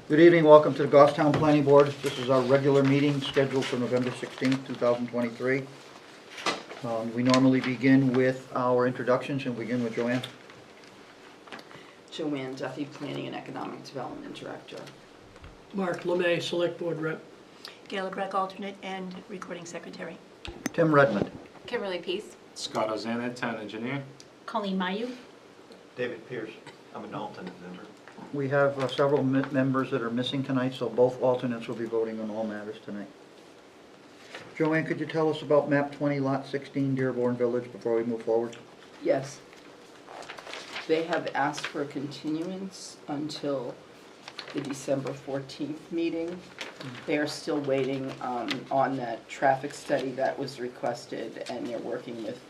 Good evening, welcome to the Goffstown Planning Board. This is our regular meeting scheduled for November 16th, 2023. We normally begin with our introductions and begin with Joanne. Joanne Duffy, Planning and Economic Development Director. Mark Lemay, Select Board Rep. Gayla Breck, alternate and recording secretary. Tim Redmond. Kimberly Peace. Scott Ozana, Town Engineer. Colleen Mayu. David Pierce. I'm an alternate member. We have several members that are missing tonight, so both alternates will be voting on all matters tonight. Joanne, could you tell us about map 20, lot 16, Dearborn Village, before we move forward? Yes. They have asked for a continuance until the December 14th meeting. They are still waiting on that traffic study that was requested, and they're working with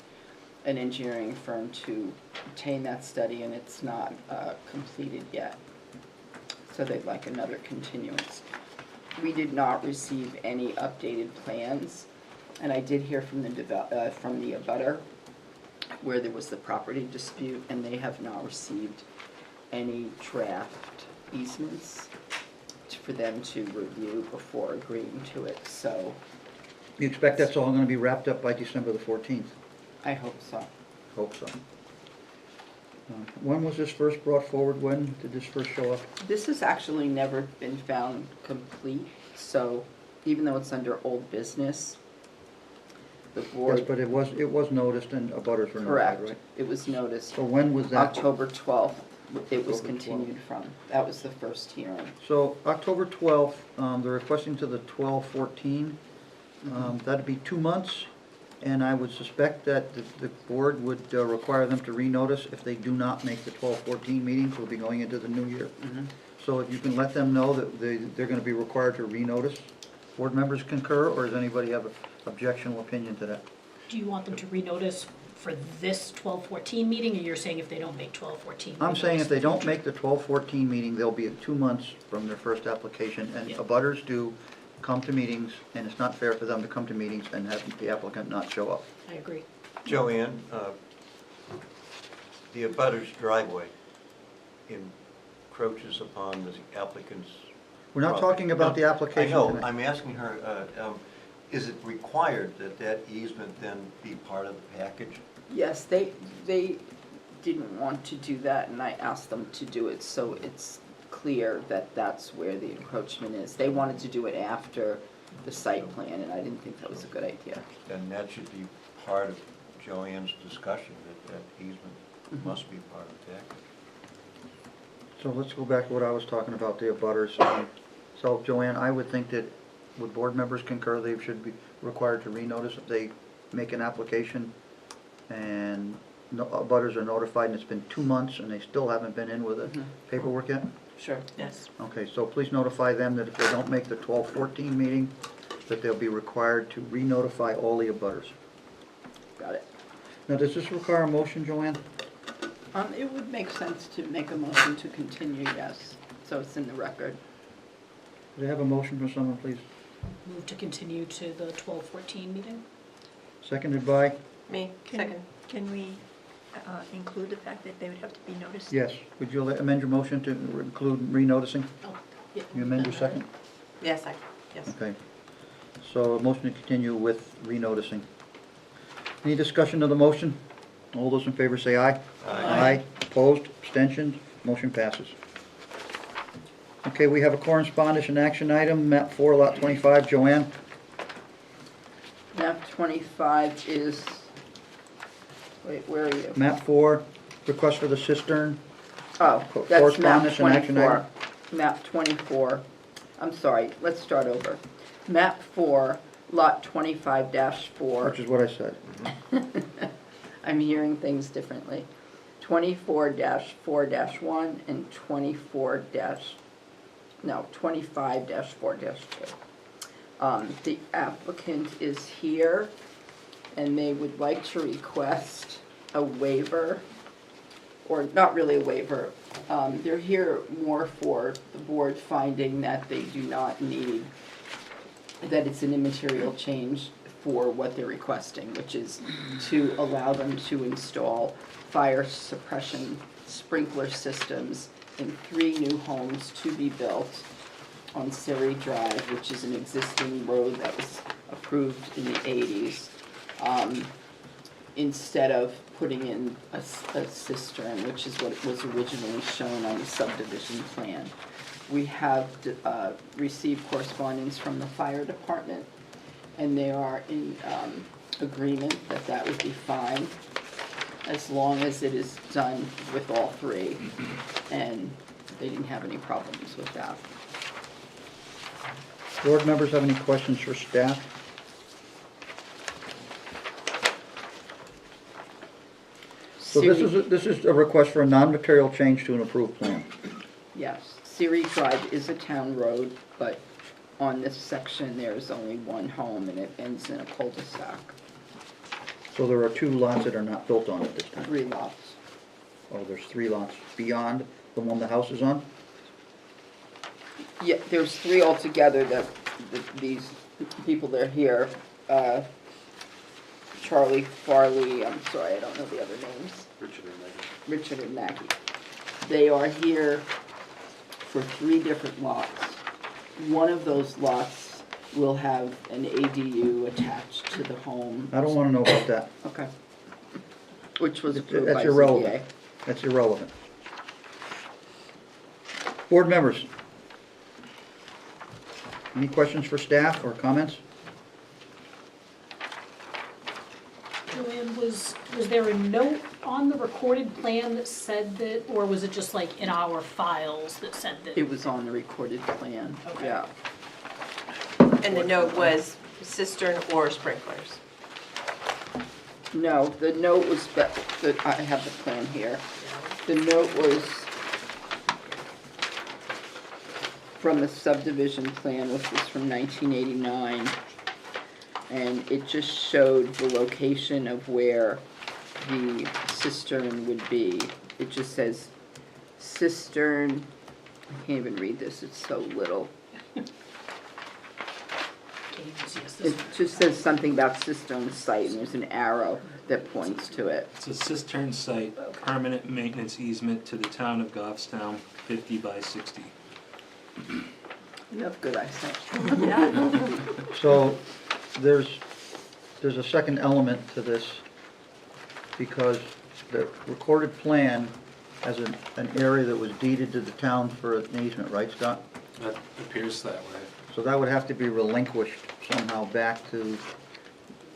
an engineering firm to obtain that study, and it's not completed yet. So they'd like another continuance. We did not receive any updated plans, and I did hear from the abutter where there was the property dispute, and they have not received any draft easements for them to review before agreeing to it. So You expect that's all going to be wrapped up by December the 14th? I hope so. Hope so. When was this first brought forward? When did this first show up? This has actually never been found complete, so even though it's under old business, the board. Yes, but it was noticed and abutters were notified, Correct. right? It was noticed So when was that? October 12th. It was October 12th. continued from. That was the first hearing. So October 12th, they're requesting to the 12/14. That'd be 2 months, and I would suspect that the board would require them to renotice if they do not make the 12/14 meeting, so we'll be going into the new year. So if you can let them know that they're going to be required to renotice. Board members concur, or does anybody have an objectionable opinion to that? Do you want them to renotice for this 12-14 meeting, or you're saying if they don't make 12-14? I'm saying if they don't make the 12/14 meeting, they'll be at 2 months from their first application, and Yeah. abutters do come to meetings, and it's not fair for them to come to meetings and have the applicant not show up. I agree. Joanne, the abutter's driveway encroaches upon the applicant's. We're not property. talking about the application I know, tonight. I'm asking her, is it required that that easement then be part of the package? Yes, they didn't want to do that, and I asked them to do it so it's clear that that's where the encroachment is. They wanted to do it after the site plan, and I didn't think that was a good idea. Then that should be part of Joanne's discussion, that that easement must be part of the package. So let's go back to what I was talking about, the abutters. So Joanne, I would think that, would board members concur they should be required to renotice if they make an application and abutters are notified and it's been 2 months and they still haven't been in with the paperwork yet? Sure. Yes. Okay, so please notify them that if they don't make the 12/14 meeting, that they'll be required to re-notify all the abutters. Got it. Now, does this require a motion, Joanne? It would make sense to make a motion to continue, yes, so it's in the record. Do they have a motion from someone, please? Move to continue to the 12-14 meeting? Seconded by? Me, second. Can we include the fact that they would have to be noticed? Yes. Would you amend your motion to include re-noticing? Oh, yeah. You amend your second? Yes, yes. Okay. So a motion to continue with re-noticing. Any discussion of the motion? All those in favor say aye. Aye. Opposed? Abstentions? Motion passes. Okay, we have a correspondence and action item, map 4, lot 25. Joanne? Map 25 is, wait, where are you? Map 4, request for the cistern. Oh, that's map Correspondence and action 24. item. Map 24, I'm sorry, let's start over. Map 4, lot 25-4. Which is what I said. I'm hearing things differently. 24-4-1 and 25-4-2. The applicant is here, and they would like to request a waiver, or not really a waiver. They're here more for the board finding that they do not need, that it's an immaterial change for what they're requesting, which is to allow them to install fire suppression sprinkler systems in 3 new homes to be built on Siri Drive, which is an existing road that was approved in the 80s, instead of putting in a cistern, which is what was originally shown on the subdivision plan. We have received correspondence from the fire department, and they are in agreement that that would be fine, as long as it is done with all three, and they didn't have any problems with that. Board members have any questions for staff? So this is a request for a non-material change to an approved plan. Yes, Siri Drive is a town road, but on this section, there's only one home, and it ends in a cul-de-sac, So there are 2 lots that are not built on at this time. 3 lots. Oh, there's 3 lots beyond the one the house is on? Yeah, there's 3 altogether that these people that are here, Charlie Farley, I'm sorry, I don't know the other names. Richard and Maggie. They are here for 3 different lots. One of those lots will have an ADU attached to the home. I don't wanna know about that. Okay. Which was approved That's by irrelevant. ZBA. That's irrelevant. Board members? Any questions for staff or comments? Joanne, was there a note on the recorded plan that said that, or was it just like in our files that said that? It was on the recorded plan, Okay. yeah. And the note was cistern or sprinklers. No, the note was, I have the plan here. The note was from the subdivision plan, which was from 1989. And it just showed the location of where the cistern would be. It just says cistern, I can't even read this, it's so little. It just says something about cistern site, and there's an arrow that points to it. It's a cistern site, permanent maintenance easement to the town of Goffstown, 50 by 60. You have good eyesight. So there's a second element to this, because the recorded plan has an area that was deeded to the town for an easement, right, Scott? That appears that way. So that would have to be relinquished somehow back to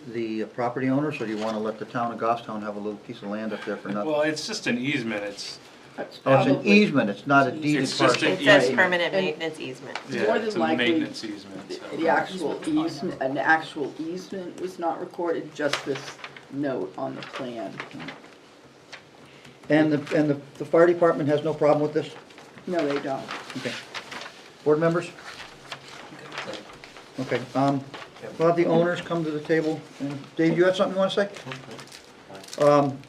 the property owners, or do you want to let the town of Goffstown have a little piece of land up there for nothing? Well, it's just an easement, it's, That's Oh, it's an probably- easement, it's not a deeded It's just parcel. a- It says Right. permanent And- maintenance easement. yeah, More it's than a likely, maintenance easement. so- The actual easement, an actual easement was not recorded, just this note on the plan. And the fire department has no problem with this? No, they don't. Okay. Board members? Okay, we'll have the owners come to the table. And Dave, you have something you want to say?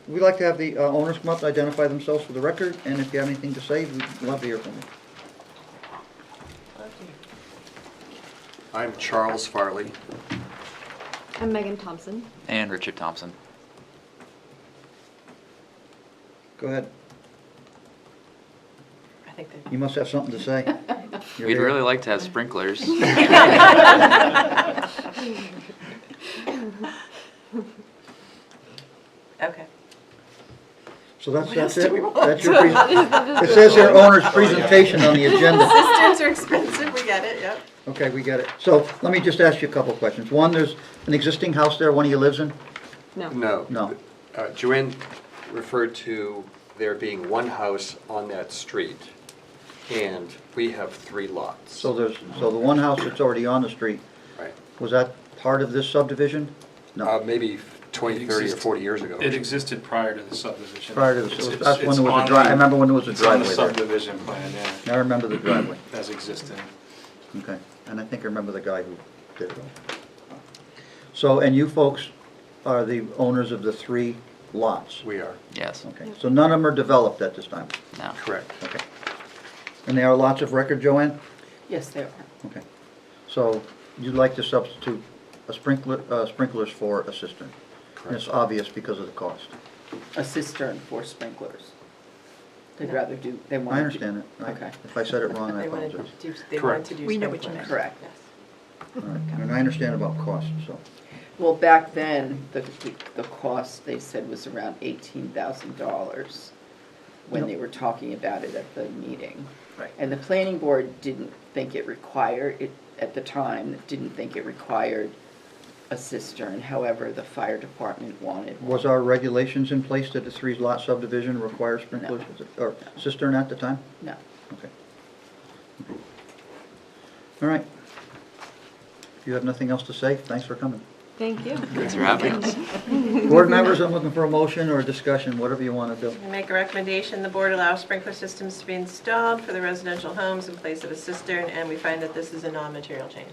We'd like to have the owners come up and identify themselves for the record, and if you have anything to say, we'd love to hear from you. I'm Charles Farley. I'm Megan Thompson. And Richard Thompson. Go ahead. I think they. You must have something to say. You're We'd here. really like to have sprinklers. Okay. So that's else it? do we want? That's your it says here owner's presentation on the agenda. Cisterns are expensive, we get it, yep. Okay, we get it. So let me just ask you a couple of questions. One, there's an existing house there one of you lives in? No. No. No. Joanne referred to there being one house on that street, and we have 3 lots. So the one house that's already on the street, Right. was that part of this subdivision? No, Maybe 20, 30, or 40 years ago. It existed prior to the subdivision. prior to this, It's- that's when it's there was a on drive, the- I remember when there was a It's on the driveway there. subdivision plan, yeah, I remember the driveway, as existing. okay, and I think I remember the guy who did it all. So, and you folks are the owners of the 3 lots? We are, Yes. Okay, so none of them are developed at this time? No. correct. Okay. And they are lots of record, Joanne? Yes, they are. Okay. So you'd like to substitute a sprinklers for a cistern? And it's Correct. obvious because of the cost. A cistern for sprinklers. They'd No. rather do, they want I to. understand it. Okay. If I said it wrong, I They wanted apologize. to, they Correct. wanted to do We know what you sprinklers. meant. Correct. Yes. All right. And I understand about cost, so. Well, back then, the cost, they said, was around $18,000 when Yep. they were talking about it at the meeting. Right. And the planning board didn't think it required, at the time, didn't think it required a cistern. However, the fire department wanted one. Was our regulations in place that the 3-lot subdivision requires sprinklers or cistern at the time? No. Okay. All right. If you have nothing else to say, thanks for coming. Thank you. Thanks for having us. Board members, I'm looking for a motion or a discussion, whatever you want to do. Make a recommendation, the board allow sprinkler systems to be installed for the residential homes in place of a cistern, and we find that this is a non-material change.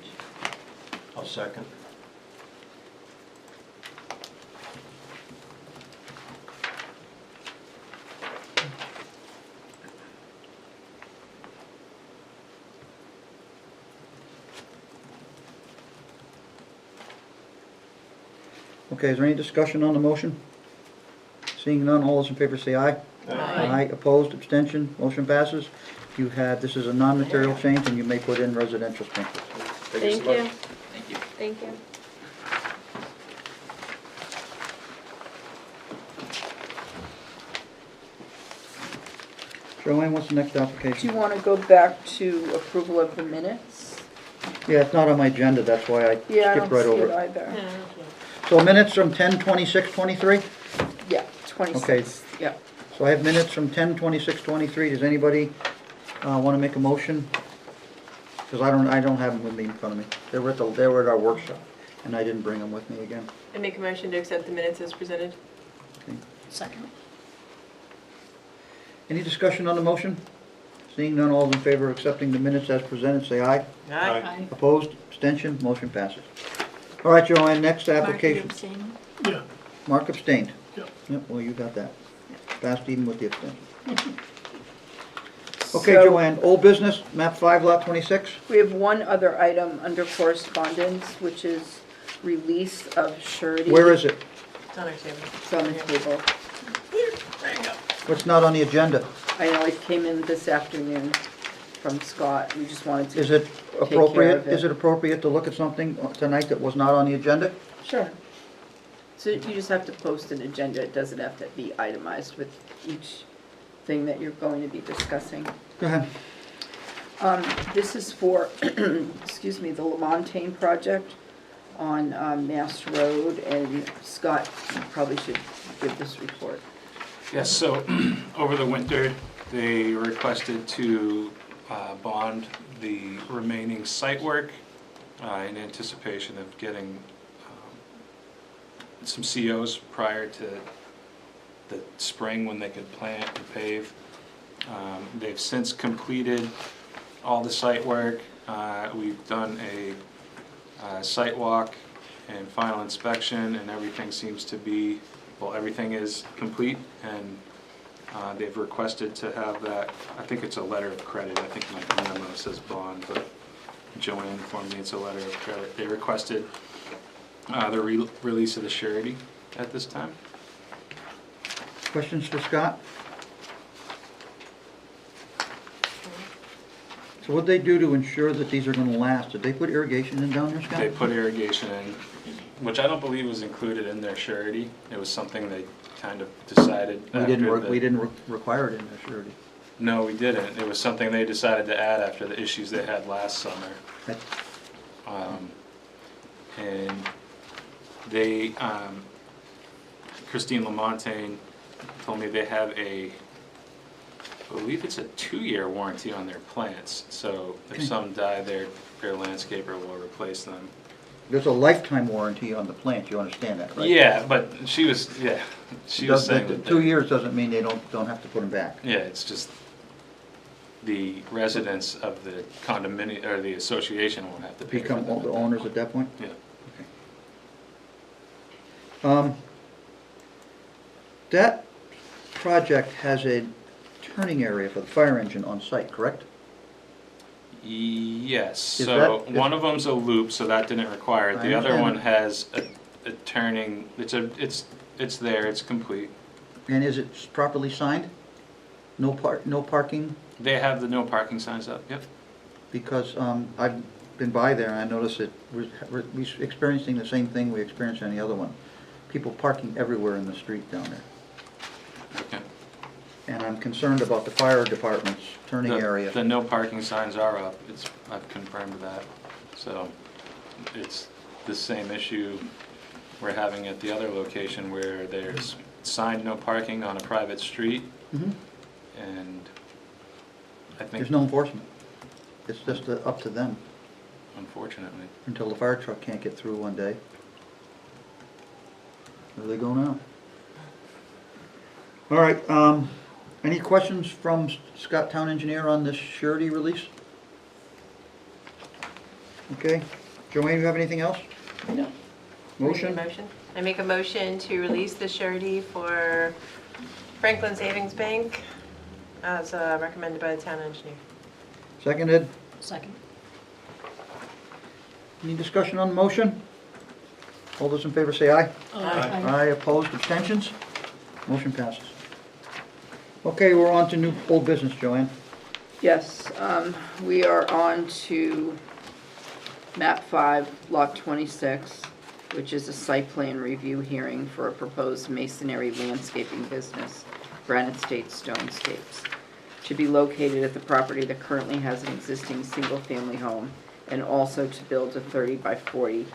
I'll second. Okay, is there any discussion on the motion? Seeing none, all those in favor say aye. Aye. Opposed, abstention, motion passes. You have, this is a non-material change, and you may put in residential sprinklers. Thank you. Thank you. Thank you. Joanne, what's the next Do you application? want to go back to approval of the minutes? Yeah, it's not on my agenda, that's why I Yeah, I skipped don't right see over it it. either. So minutes from 10/26/23? Yeah, 26, yeah. So I have minutes from 10/26/23. Does anybody want to make a motion? Because I don't have them with me in front of me. They were at our workshop, and I didn't bring them with me again. I make a motion to accept the minutes as presented. Second. Any discussion on the motion? Seeing none, all in favor of accepting the minutes as presented, say aye. Aye. Opposed, abstention, motion passes. All right, Joanne, next Mark, you application. abstaining? Yeah. Mark abstained. Yep. Yep, well, you got that. Passed even with the abstention. Okay, So- Joanne, old business, map 5, lot 26? We have one other item under correspondence, which is release of surety. Where is it? It's on our table. It's on the table. What's not on the agenda? I know it came in this afternoon from Scott. We just wanted to. Is it care appropriate, of it. is it appropriate to look at something tonight that was not on the agenda? Sure. So you just have to post an agenda. It doesn't have to be itemized with each thing that you're going to be discussing. Go ahead. This is for, excuse me, the Lamontagne project on Mass Road, and Scott probably should give this report. Yes, so over the winter, they requested to bond the remaining site work in anticipation of getting some COs prior to the spring when they could plant and pave. They've since completed all the site work. We've done a site walk and final inspection, and everything seems to be, well, everything is complete, and they've requested to have that, I think it's a letter of credit, I think my memo says bond, but Joanne informed me it's a letter of credit. They requested the release of the surety at this time. Questions for Scott? So what'd they do to ensure that these are gonna last? Did they put irrigation in down there, Scott? They put irrigation in, which I don't believe was included in their surety. It was something they kind of decided We after didn't require it in their surety. No, we didn't. It was something they decided to add after the issues they had last summer. Okay. And they, Christine Lamontagne told me they have I believe it's a 2-year warranty on their plants. So if Okay. some die, their landscaper will replace them. There's a lifetime warranty on the plant, you understand that, right? Yeah, but she was saying The that 2 years doesn't mean they don't have to put them back. Yeah, it's just the residents of the condominium, or the association won't have to pay for Become them. the owners at that point? Yeah. That project has a turning area for the fire engine on site, correct? Yes, Is so that- one of them's a loop, so that didn't require it. I The other understand. one has a turning, it's there, it's complete. And is it properly signed? No parking, They have the no parking signs up, yep. because I've been by there and I noticed that we're experiencing the same thing we experienced on the other one. People parking everywhere in the street down there. Okay. And I'm concerned about the fire department's turning area. The no parking signs are up, I've confirmed that. So it's the same issue we're having at the other location where there's signed no parking on a private street, Mhm. and I think, There's no enforcement. It's just up to them unfortunately. until the fire truck can't get through one day. Where do they go now? All right, any questions from Scott Town Engineer on this surety release? Okay, Joanne, you have anything else? No. Motion? I make a motion to release the surety for Franklin Savings Bank as recommended by the town engineer. Seconded? Second. Any discussion on the motion? All those in favor say aye. Aye, opposed, abstentions? Motion passes. Okay, we're on to new old business, Joanne. Yes, we are on to map 5, lot 26, which is a site plan review hearing for a proposed masonry landscaping business, Granite State Stonescapes, to be located at the property that currently has an existing single-family home, and also to build a 30 by 40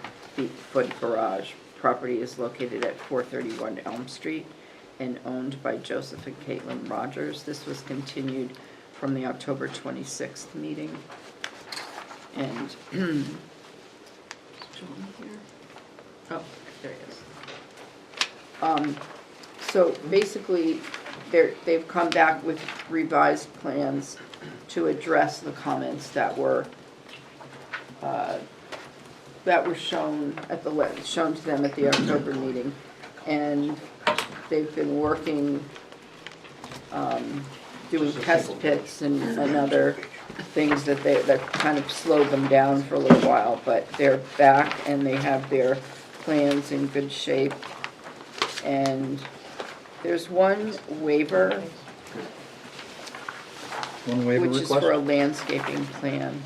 foot garage. Property is located at 431 Elm Street and owned by Joseph and Caitlin Rogers. This was continued from the October 26th meeting. And, is John here? Oh, there he is. So basically, they've come back with revised plans to address the comments that were shown shown to them at the October meeting, and they've been working, doing test pits and other things that kind of slowed them down for a little while, but they're back and they have their plans in good shape. And there's one waiver, One waiver which is for a request? landscaping plan.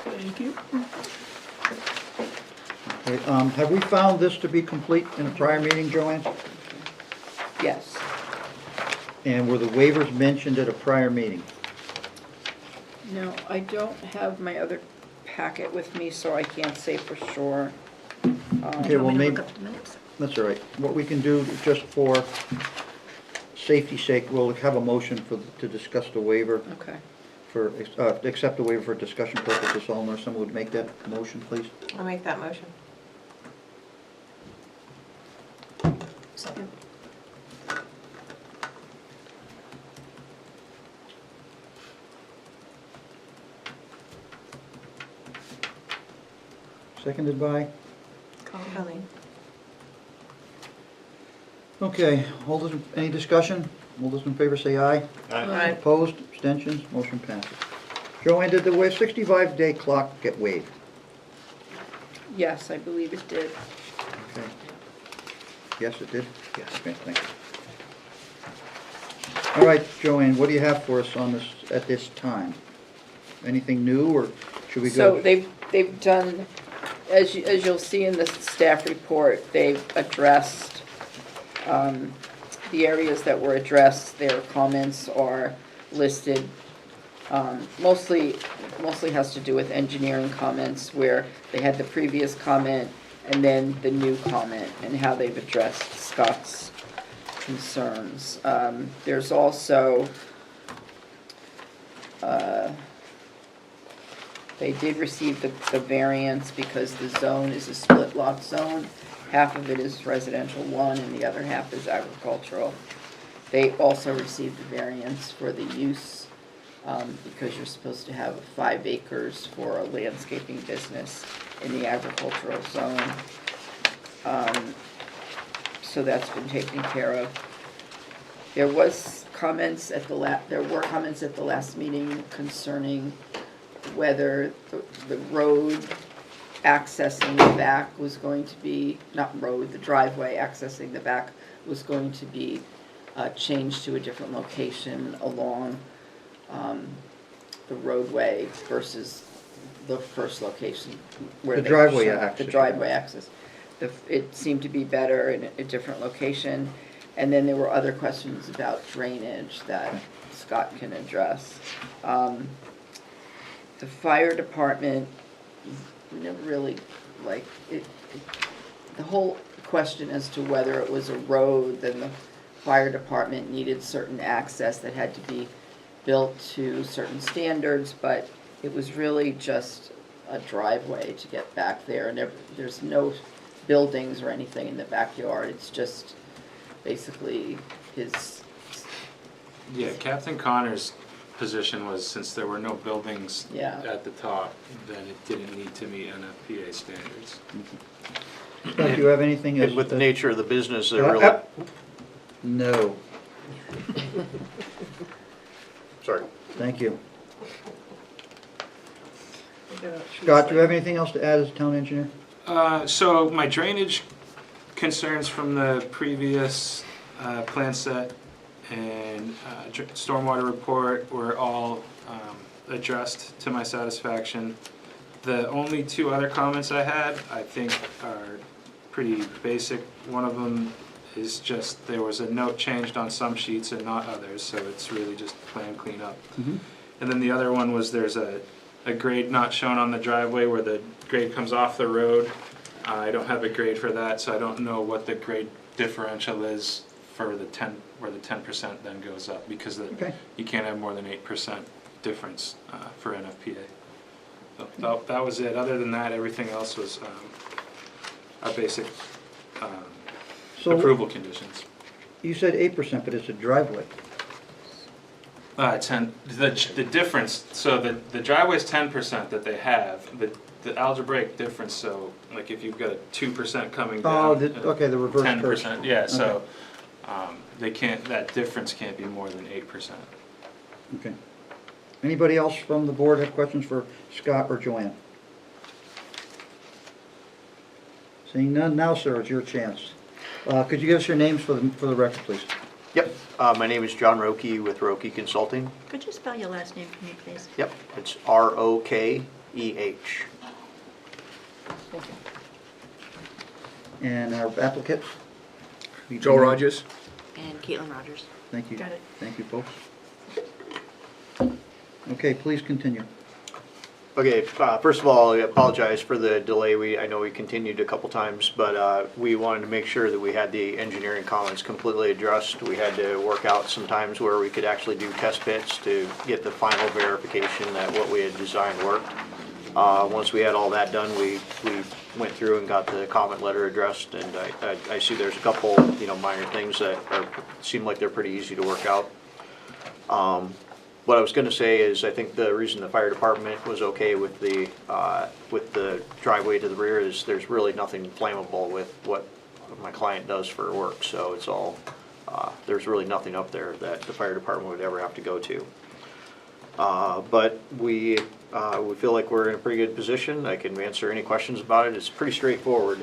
Thank you. Okay, have we found this to be complete in a prior meeting, Joanne? Yes. And were the waivers mentioned at a prior meeting? No, I don't have my other packet with me, so I can't say for sure. Okay, Do you well, want me to maybe, look up the minutes? that's all right. What we can do, just for safety's sake, we'll have a motion to discuss the waiver, Okay. accept the waiver for discussion purposes only. Someone would make that motion, please? I'll make that motion. Second. Seconded by? Colleen. Okay, any discussion? All those in favor say aye. Aye. Opposed, abstentions, motion passes. Joanne, did the 65-day clock get waived? Yes, I believe it did. Okay. Yes, it did? Yes. Okay, thank you. All right, Joanne, what do you have for us on this, at this time? Anything new, or should we go? So they've done, as you'll see in the staff report, they've addressed, the areas that were addressed, their comments are listed. Mostly has to do with engineering comments, where they had the previous comment and then the new comment, and how they've addressed Scott's concerns. There's also, they did receive the variance because the zone is a split lot zone. Half of it is residential 1 and the other half is agricultural. They also received the variance for the use, because you're supposed to have 5 acres for a landscaping business in the agricultural zone. So that's been taken care of. There were comments at the last meeting concerning whether the road accessing the back was going to be, not road, the driveway accessing the back was going to be changed to a different location along the roadway versus the first location where The they driveway showed access. The driveway access. It seemed to be better in a different location. And then there were other questions about drainage that Scott can address. The fire department, we never really, like, the whole question as to whether it was a road, then the fire department needed certain access that had to be built to certain standards, but it was really just a driveway to get back there, and there's no buildings or anything in the backyard, it's just basically his, Yeah, Captain Connor's position was since there were no buildings Yeah. at the top, then it didn't need to meet NFPA standards. Scott, do you have anything? And with the nature of the business, they're Uh, really, uh, No, sorry. thank you. Scott, do you have anything else to add as town engineer? So my drainage concerns from the previous plan set and stormwater report were all addressed to my satisfaction. The only two other comments I had, I think, are pretty basic. One of them is just there was a note changed on some sheets and not others, so it's really just plan cleanup. And then the other one was there's a grade not shown on the driveway where the grade comes off the road. I don't have a grade for that, so I don't know what the grade differential is for the 10, where the 10% then goes up, because Okay. you can't have more than 8% difference for NFPA. So that was it. Other than that, everything else was our basic So approval conditions. you said 8%, but it's a driveway. 10, the difference, so the driveway's 10% that they have, the algebraic difference, so like if you've got a 2% coming Oh, down. okay, the reverse curve. 10%, yeah, so they can't, that difference can't be more than 8%. Okay. Anybody else from the board have questions for Scott or Joanne? Seeing none, now, sir, it's your chance. Could you give us your names for the record, please? Yep, my name is John Roki with Roki Consulting. Could you spell your last name for me, please? Yep, it's Rokeh. thank you. And our applicant? Joe Rogers. And Caitlin Rogers. Thank you. Got it. Thank you, folks. Okay, please continue. Okay, first of all, I apologize for the delay. I know we continued a couple times, but we wanted to make sure that we had the engineering comments completely addressed. We had to work out some times where we could actually do test pits to get the final verification that what we had designed worked. Once we had all that done, we went through and got the comment letter addressed, and I see there's a couple, minor things that seem like they're pretty easy to work out. What I was gonna say is, I think the reason the fire department was okay with the driveway to the rear is there's really nothing flammable with what my client does for work, so it's all, there's really nothing up there that the fire department would ever have to go to. But we feel like we're in a pretty good position. I can answer any questions about it. It's pretty straightforward.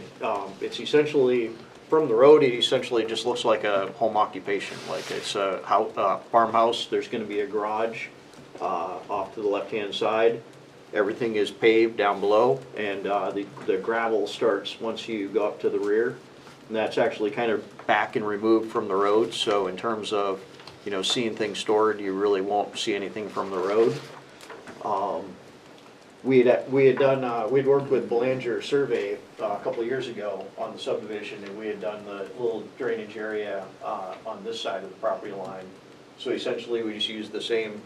It's essentially, from the road, it essentially just looks like a home occupation. Like it's a farmhouse. There's gonna be a garage off to the left-hand side. Everything is paved down below, and the gravel starts once you go up to the rear. And that's actually kind of back and removed from the road, so in terms of seeing things stored, you really won't see anything from the road. We'd worked with Belanger Survey a couple of years ago on the subdivision, and we had done the little drainage area on this side of the property line. So essentially, we just used the same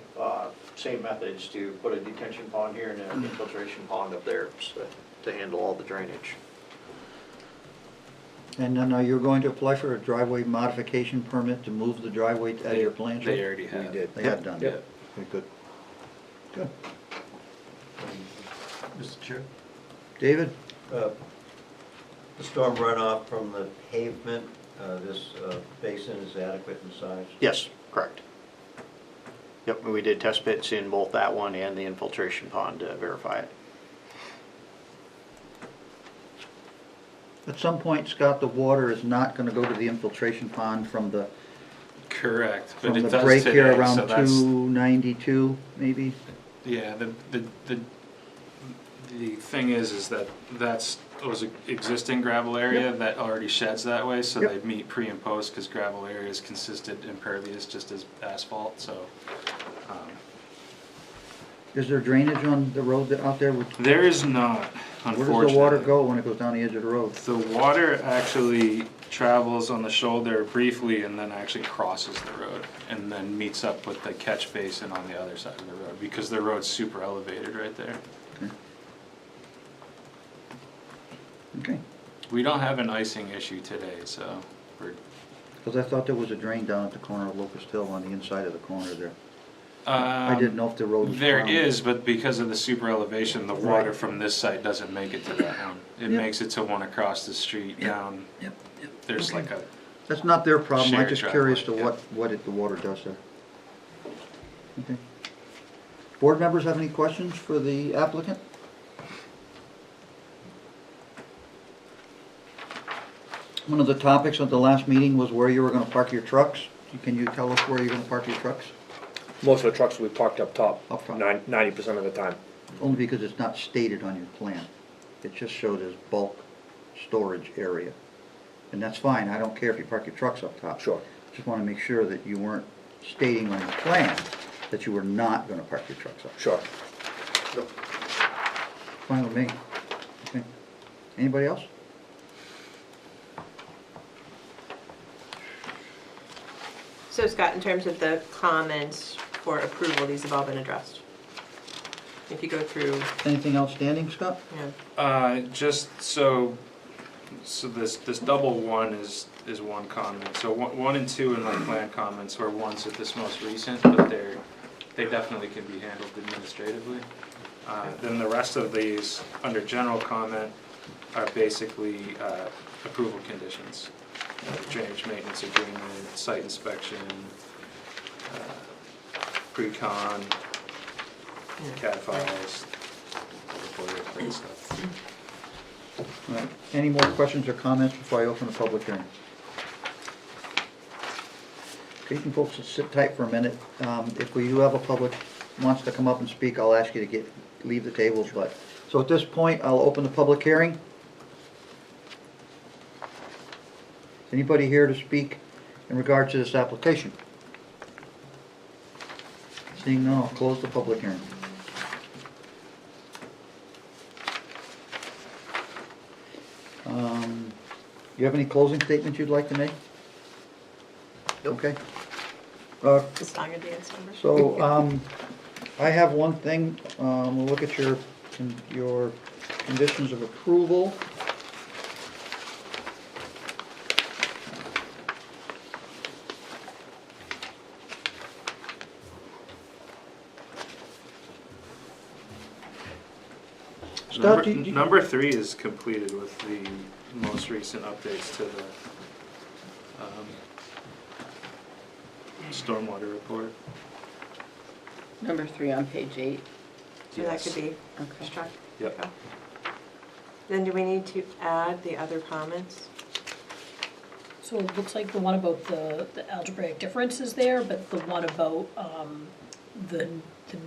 methods to put a detention pond here and an infiltration pond up there to handle all the drainage. And then you're going to apply for a driveway modification permit to move the driveway out of your plans? They already have. They have done? Yeah. Okay, good. Good. Mr. Chair? David? The storm runoff from the pavement, this basin is adequate in size? Yes, correct. Yep, we did test pits in both that one and the infiltration pond to verify it. At some point, Scott, the water is not gonna go to the infiltration pond from the, Correct, but from it the does break here today, around so that's, 292, maybe? yeah, the thing is that was an existing gravel area that already sheds that way, so Yep. they meet pre and post, because gravel area is consistent impervious just as asphalt, so. Is there drainage on the road out there? There is not, unfortunately. Where does the water go when it goes down the edge of the road? The water actually travels on the shoulder briefly and then actually crosses the road and then meets up with the catch basin on the other side of the road because the road's super elevated right there. Okay, We don't have an icing issue today, so we're. because I thought there was a drain down at the corner of Locust Hill on the inside of the corner there. I didn't know if the road was There plowed. is, but because of the super elevation, the water Right. from this site doesn't make it to that one. It Yep. makes it to one across the street Yep. down. Yep. There's Okay. like a, That's not their problem, I'm Shared just curious to driveway, what the water does there. Okay. Board members have any questions for the applicant? One of the topics of the last meeting was where you were gonna park your trucks. Can you tell us where you're gonna park your trucks? Most of the trucks will be parked up top, Up front. 90% of the time. Only because it's not stated on your plan. It just showed as bulk storage area. And that's fine, I don't care if you park your trucks up top. Sure. Just wanna make sure that you weren't stating on your plan that you were not gonna park your trucks up. Sure. Fine with me. Okay. Anybody else? So Scott, in terms of the comments for approval, these have all been addressed? If you go through, Anything outstanding, Scott? yeah. just so this double one is one comment. So one and two in my plan comments were ones at this most recent, but they definitely can be handled administratively. Then the rest of these, under general comment, are basically approval conditions. Drainage maintenance agreement, site inspection, pre-con, CAD files, boilerplate stuff. All right. Any more questions or comments before I open the public hearing? Okay, you can folks sit tight for a minute. If we do have a public wants to come up and speak, I'll ask you to leave the tables, but, so at this point, I'll open the public hearing. Is anybody here to speak in regard to this application? Seeing none, I'll close the public hearing. You have any closing statements you'd like to make? Okay. The Stanger dance number? So, I have one thing, we'll look at your conditions of approval. Scott, Number 3 is completed with the most recent updates to the stormwater report. Number 3 on page 8. So that could be Okay. struck? Yep. Okay. Then do we need to add the other comments? So it looks like the one about the algebraic difference is there, but the one about the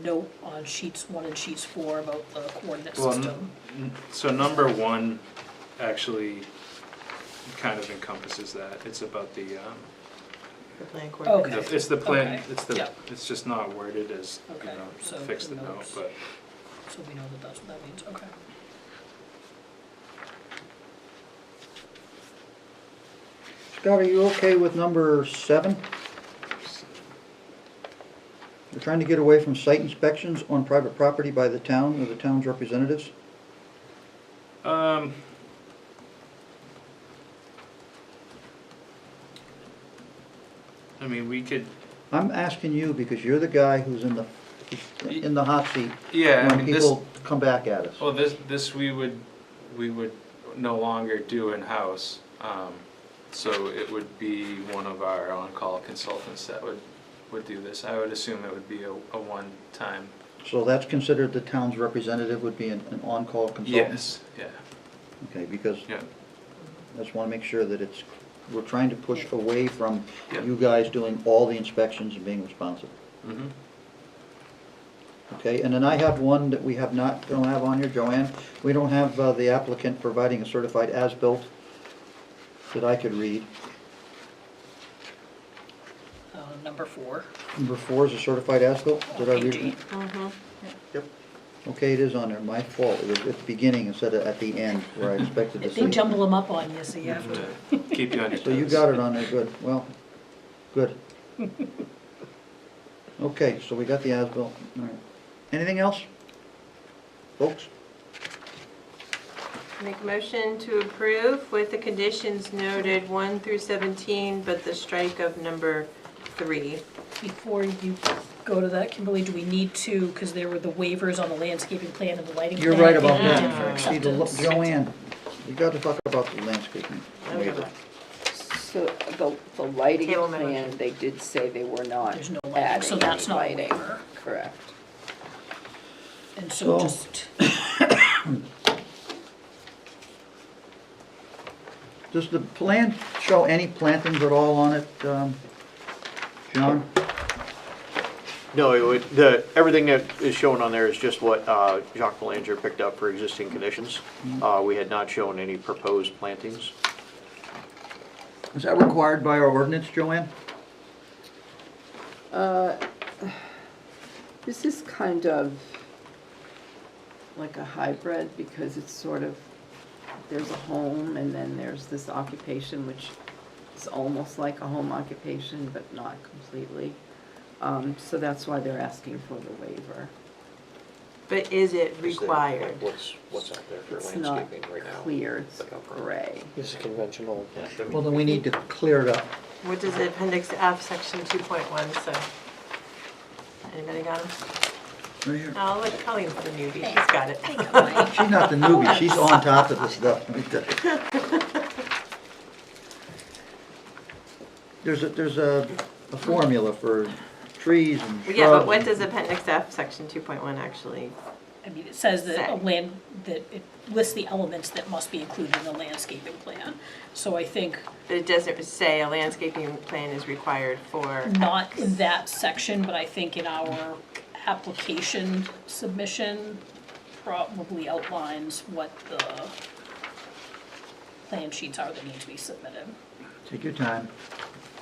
note on sheets 1 and sheets 4 about the coordinate Well, system. So number 1 actually kind of encompasses that. It's about the, The plan coordinates? Okay. it's the plan, Okay. Yeah. it's just not worded as, Okay, so fix the the note, notes. but. So we know that that's what that means, okay. Scott, are you okay with number 7? We're trying to get away from site inspections on private property by the town or the town's representatives. I mean, we could, I'm asking you because you're the guy who's in the hot seat yeah, I when mean, this, people come back at us. well, this we would no longer do in-house. So it would be one of our on-call consultants that would do this. I would assume it would be a one-time. So that's considered the town's representative would be an on-call consultant? Yes, yeah, Okay, because yeah. I just wanna make sure that it's, we're trying to push away from Yep. you guys doing all the inspections and being responsive. Mhm. Okay, and then I have one that we have not, don't have on here, Joanne. We don't have the applicant providing a certified as-built that I could read. Number 4. Number 4 is a certified as-built, did I read Page it? 8. Mm-hmm. Yep. Okay, it is on there, my fault, it was at the beginning instead of at the end where I expected to see They it. jumble them up on you, so you have to. Keep you on your toes. So you got it on there, good, well, good. Okay, so we got the as-built, all right. Anything else? Folks? Make a motion to approve with the conditions noted 1 through 17, but the strike of number 3. Before you go to that, Kimberly, do we need to, because there were the waivers on the landscaping plan and the lighting plan. You're right I think about we did that. for See, acceptance. Joanne, you got to talk about the landscaping waiver. So the lighting Table my plan, motion. they did say they were not There's no lighting, so adding that's any not a lighting. waiver. Correct. And so So- just, Does the plan show any plantings at all on it, John? No, everything that is shown on there is just what Jacques Belanger picked up for existing conditions. We had not shown any proposed plantings. Is that required by our ordinance, Joanne? This is kind of like a hybrid because it's sort of, there's a home and then there's this occupation which is almost like a home occupation but not completely. So that's why they're asking for the waiver. But is it Is there, required? like, What's out there for It's not landscaping right now? clear, it's Like a- gray. This is conventional. Well, then we need to clear it up. What does Appendix F, Section 2.1 say? Anybody got him? Right here. Oh, look, Colleen's the newbie, she's got it. She's not the newbie, she's on top of this stuff. There's a formula for trees and shrubs. Yeah, but what does Appendix F, Section 2.1 actually? I mean, it says that a Say. that it lists the elements that must be included in the landscaping plan. So I think But it doesn't say a landscaping plan is required for. not in that section, but I think in our application submission probably outlines what the plan sheets are that need to be submitted. Take your time.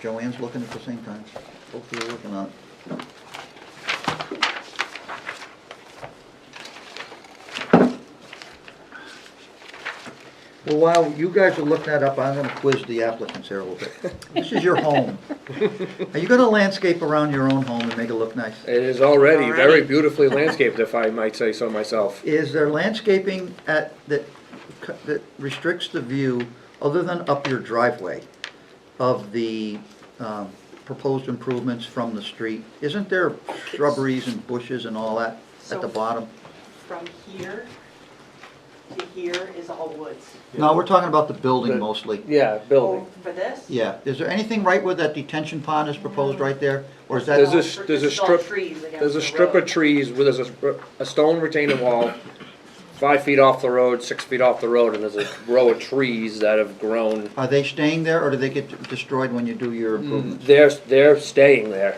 Joanne's looking at the same time. Both of you are looking on it. Well, while you guys are looking that up, I'm gonna quiz the applicants here a little bit. This is your home. Are you gonna landscape around your own home and make it look nice? It is already very Already. beautifully landscaped, if I might say so myself. Is there landscaping that restricts the view, other than up your driveway, of the proposed improvements from the street? Isn't there shrubberies and bushes and all that at the bottom? From here to here is all woods. No, we're talking about the building The- mostly. Yeah, building. Oh, for this? Yeah, is there anything right where that detention pond is proposed right there? Or is There's that, a, there's a This is all strip, trees against there's a the strip road. of trees where there's a stone retaining wall, 5 feet off the road, 6 feet off the road, and there's a row of trees that have grown. are they staying there or do they get destroyed when you do your improvements? They're staying there.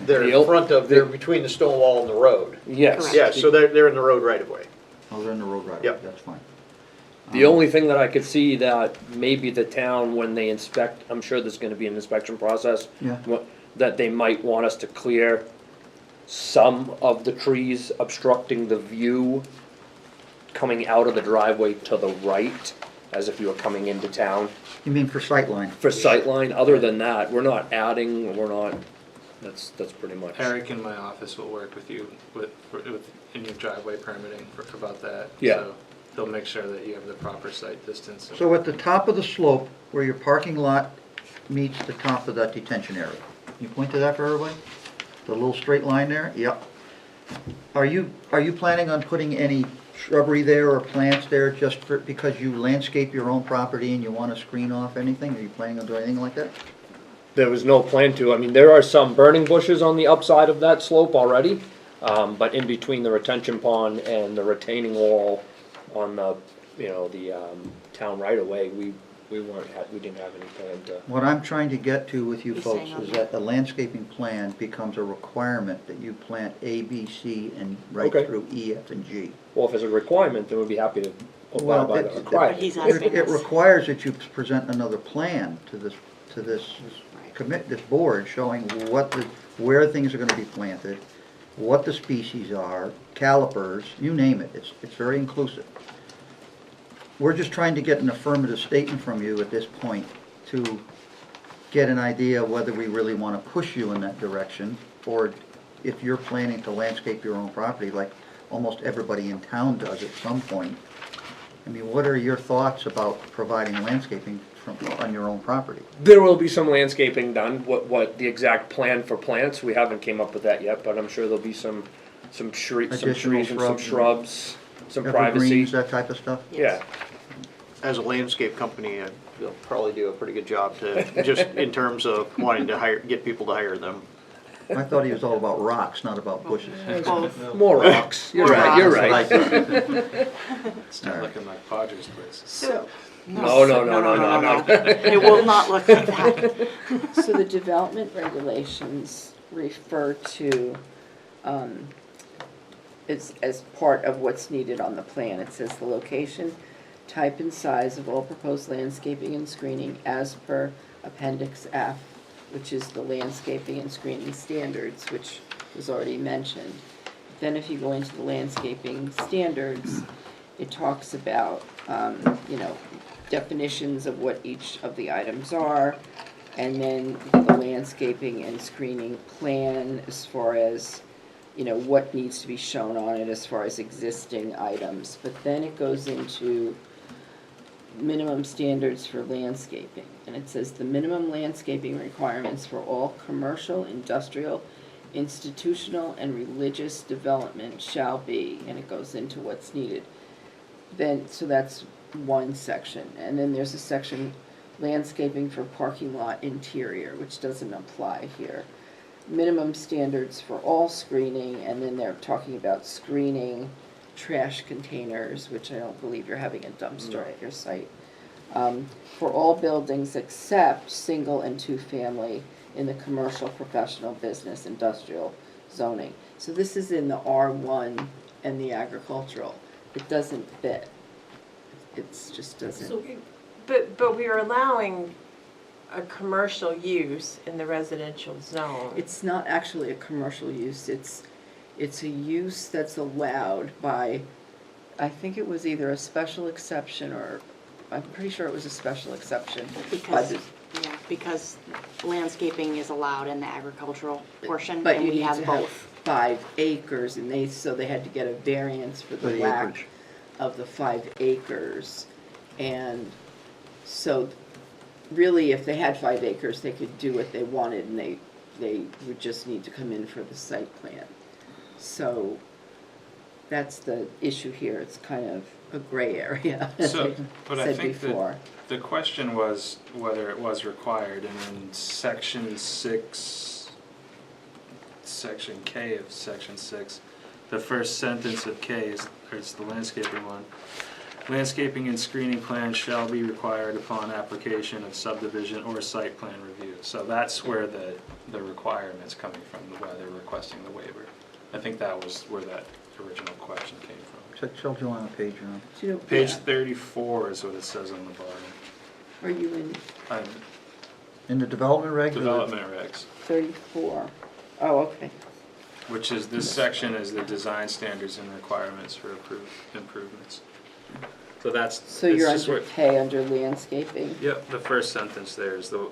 They're The in front of, they're between the stone wall and the road. Yes. Yeah, so they're in the road right of way. Oh, they're in the road right away, Yep. that's fine. The only thing that I could see that maybe the town, when they inspect, I'm sure there's gonna be an inspection process. Yeah. That they might want us to clear some of the trees obstructing the view coming out of the driveway to the right, as if you were coming into town You mean for sightline? for sightline. Other than that, we're not adding, we're not, that's pretty much. Eric in my office will work with you in your driveway permitting about that. Yeah. So they'll make sure that you have the proper site distance. So at the top of the slope, where your parking lot meets the top of that detention area, can you point to that for everybody? The little straight line there? Yep. Are you planning on putting any shrubbery there or plants there just because you landscape your own property and you want to screen off anything? Are you planning on doing anything like that? There was no plan to. I mean, there are some burning bushes on the upside of that slope already, but in between the retention pond and the retaining wall on the, the town right of way, we didn't have any plan to. What I'm trying to get to with you He's folks saying on is that. that the landscaping plan becomes a requirement that you plant A, B, C, and right Okay. through E, F, and G. Well, if it's a requirement, then we'd be happy to Well, abide by the it- requirement. He's asking It us. requires that you present another plan to this this board showing where things are gonna be planted, what the species are, calipers, you name it, it's very inclusive. We're just trying to get an affirmative statement from you at this point to get an idea whether we really wanna push you in that direction, or if you're planning to landscape your own property like almost everybody in town does at some point. I mean, what are your thoughts about providing landscaping on your own property? There will be some landscaping done. What the exact plan for plants, we haven't came up with that yet, but I'm sure there'll be some trees Additional and some shrubs. shrubs, some privacy. Evergreens, that type of stuff? Yeah. As a landscape company, they'll probably do a pretty good job to, just in terms of wanting to get people to hire them. I thought he was all about rocks, not about bushes. Both. More rocks. You're More right, you're rocks. right. It's not looking like Padres place. So, No. It will not look like that. so the development regulations refer to, as part of what's needed on the plan. It says the location, type and size of all proposed landscaping and screening as per Appendix F, which is the landscaping and screening standards, which was already mentioned. Then if you go into the landscaping standards, it talks about, definitions of what each of the items are, and then the landscaping and screening plan as far as, what needs to be shown on it as far as existing items. But then it goes into minimum standards for landscaping, and it says the minimum landscaping requirements for all commercial, industrial, institutional, and religious development shall be, and it goes into what's needed. Then, so that's one section, and then there's a section, landscaping for parking lot interior, which doesn't apply here. Minimum standards for all screening, and then they're talking about screening trash containers, which I don't believe you're having a dumpster at your site. For all buildings except single and two-family in the commercial, professional, business, industrial zoning. So this is in the R1 and the agricultural. It doesn't fit. It's just doesn't. So, But we are allowing a commercial use in the residential zone. It's not actually a commercial use, it's a use that's allowed by, I think it was either a special exception or, I'm pretty sure it was a special exception. Because landscaping is allowed in the agricultural portion, But and you we need have to have both. 5 acres, and so they had to get a variance for For the the lack acreage. of the 5 acres. And so, really, if they had 5 acres, they could do what they wanted, and they would just need to come in for the site plan. So, that's the issue here, it's kind of a gray area, as So, I but I said think before. the question was whether it was required, and in section 6, section K of section 6, the first sentence of K is the landscaping one. Landscaping and screening plans shall be required upon application of subdivision or site plan review. So that's where the requirement's coming from, why they're requesting the waiver. I think that was where that original question came from. Tell Joanna page you're on. Do you know- Page yeah. 34 is what it says on the bottom. Are you in In the development reg? Development regs, 34? Oh, okay. which is, this section is the design standards and requirements for improvements. So that's. So it's you're just under what- K, under landscaping? Yep, the first sentence there is the.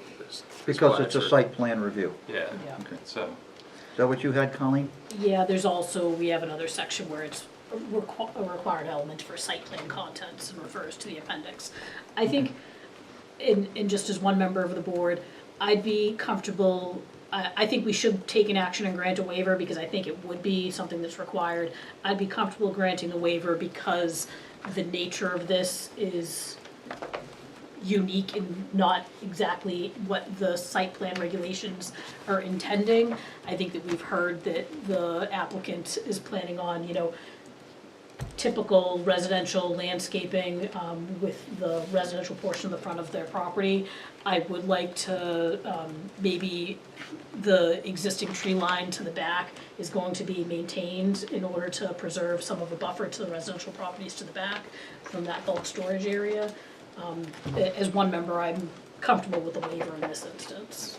Because it's a site plan review. Yeah, Yeah. Okay. so, Is that what you had, Colleen? Yeah, there's also, we have another section where it's a required element for site plan contents and refers to the appendix. I think, and just as one member of the board, I'd be comfortable, I think we should take an action and grant a waiver because I think it would be something that's required. I'd be comfortable granting the waiver because the nature of this is unique and not exactly what the site plan regulations are intending. I think that we've heard that the applicant is planning on, typical residential landscaping with the residential portion of the front of their property. I would like to, maybe the existing tree line to the back is going to be maintained in order to preserve some of the buffer to the residential properties to the back from that bulk storage area. As one member, I'm comfortable with the waiver in this instance.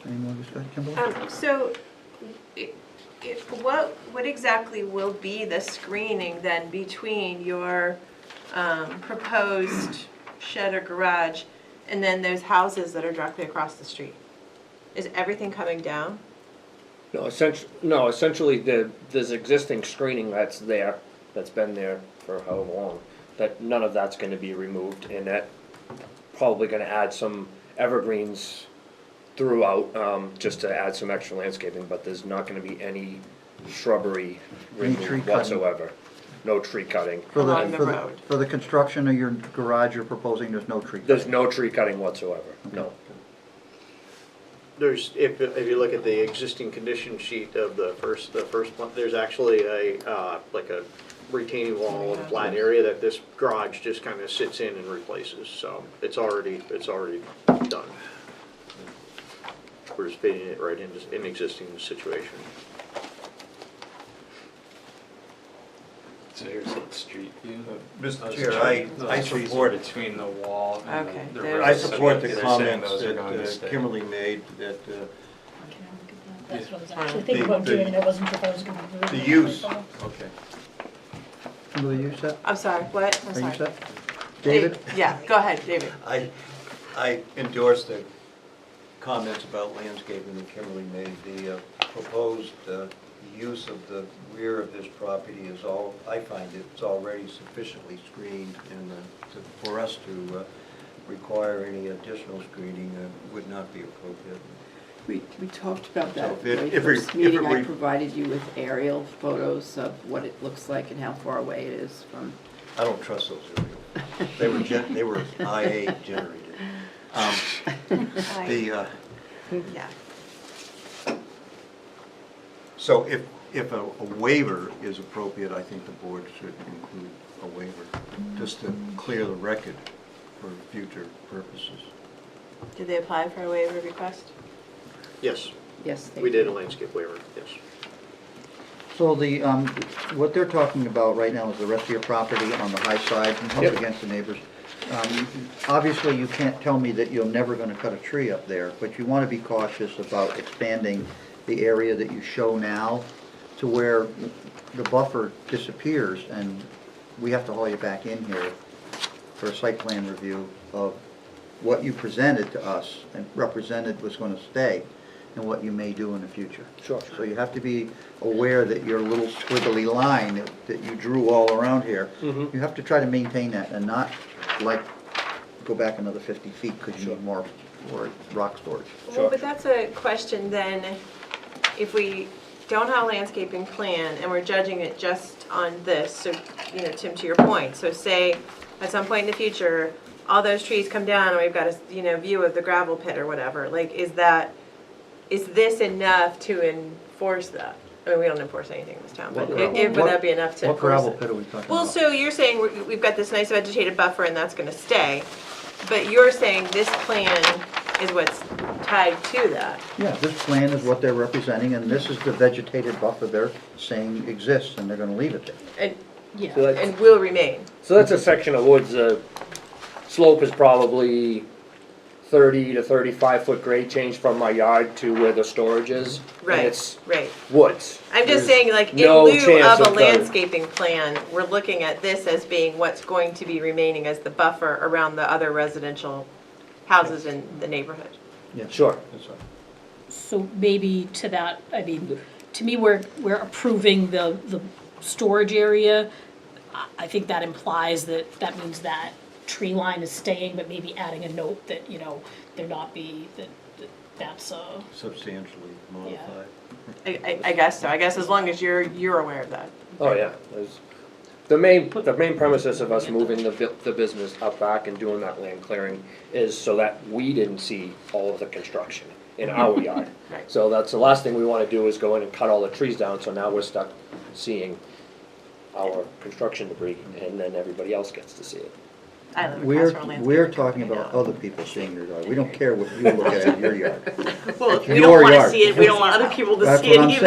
Any more discussion, Kimberly? So, what exactly will be the screening then between your proposed shed or garage and then those houses that are directly across the street? Is everything coming down? No, essentially, there's existing screening that's there, that's been there for how long, that none of that's gonna be removed, and that probably gonna add some evergreens throughout, just to add some extra landscaping, but there's not gonna be any shrubbery Any tree removed cutting? whatsoever. No tree cutting. For the- Along the for the- road. For the construction of your garage, you're proposing there's no tree There's cutting? no tree cutting whatsoever, no. There's, if you look at the existing condition sheet of the first one, there's actually like a retaining wall and flat area that this garage just kind of sits in and replaces, so it's already done. We're just fitting it right into an existing situation. So here's the street view. Mr. Chair, I support, Between the wall and Okay, the there- road. I support the They're saying comments those are going to that stay. Kimberly made, that Can I look at that? That's what I was actually The- thinking about the- doing, and I wasn't sure if I was gonna do it. the use, okay. Kimberly, you set? I'm sorry, what? I'm Are you sorry. set? David? Yeah, go ahead, David. I endorse the comments about landscaping that Kimberly made. The proposed use of the rear of this property is I find it's already sufficiently screened, and for us to require any additional screening would not be appropriate. We talked about that So at the very if first we- if meeting. I we- provided you with aerial photos of what it looks like and how far away it is from. I don't trust those aerials. They were IA generated. Yeah. So if a waiver is appropriate, I think the board should include a waiver, just to clear the record for future purposes. Did they apply for a waiver request? Yes, Yes, they we did a landscape waiver, yes. So the, what they're talking about right now is the rest of your property on the high side and up Yep. against the neighbors. Obviously, you can't tell me that you're never gonna cut a tree up there, but you wanna be cautious about expanding the area that you show now to where the buffer disappears, and we have to haul you back in here for a site plan review of what you presented to us and represented was gonna stay, and what you may do in the future. Sure. So you have to be aware that your little squiggly line that you drew all around here, Mhm. you have to try to maintain that and not like go back another 50 feet because you need more rock storage. Well, but that's a question then, if we don't have a landscaping plan and we're judging it just on this, so, you know, Tim, to your point, so say at some point in the future, all those trees come down and we've got a, view of the gravel pit or whatever, like, is this enough to enforce that? I mean, we don't enforce anything in this town, but What gravel- would that be enough to What enforce gravel it? pit are we talking about? Well, so you're saying we've got this nice vegetated buffer and that's gonna stay, but you're saying this plan is what's tied to that. Yeah, this plan is what they're representing, and this is the vegetated buffer they're saying exists, and they're gonna leave it there. And, Yeah. So that's, and will remain. so that's a section of woods, slope is probably 30 to 35-foot grade change from my yard to where the storage is. Right, And it's right. woods. I'm just There's saying, like, in no lieu chance of a the- landscaping plan, we're looking at this as being what's going to be remaining as the buffer around the other residential houses in the neighborhood. Sure. That's all. So maybe to that, I mean, to me, we're approving the storage area. I think that implies that means that tree line is staying, but maybe adding a note that, there not be, that's a, Substantially modified. I guess so. I guess as long as you're aware of that. Oh, yeah. The main premises of us moving the business up back and doing that land clearing is so that we didn't see all of the construction in our yard. Right. So that's the last thing we wanna do is go in and cut all the trees down, so now we're stuck seeing our construction debris, and then everybody else gets to see it. I live We're, across from a landscape we're company talking about now. other people seeing your yard. We don't care what you look at in your yard. Well, It's we don't your wanna yard. see it, we don't want other people to That's see what it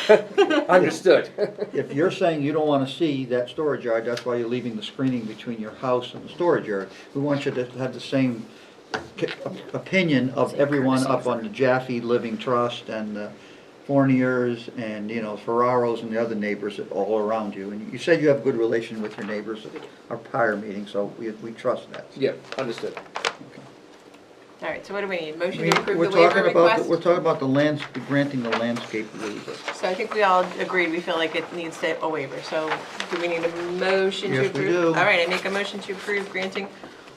I'm either. Understood. If you're saying you don't wanna see that storage yard, that's why you're leaving the screening between your house and the storage yard. We want you to have the same opinion of everyone up on the Jaffe Living Trust and the Fourniers and, you know, Ferraros and the other neighbors that all around you. And you said you have a good relation with your neighbors at our prior meeting, so we trust that. Yeah, understood. All right, so what do we need? Motion We- to approve we're the waiver talking about request? We're talking about granting the landscape waiver. So I think we all agreed, we feel like it needs a waiver, so do we need a motion to Yes, approve? we do. All right, I make a motion to approve granting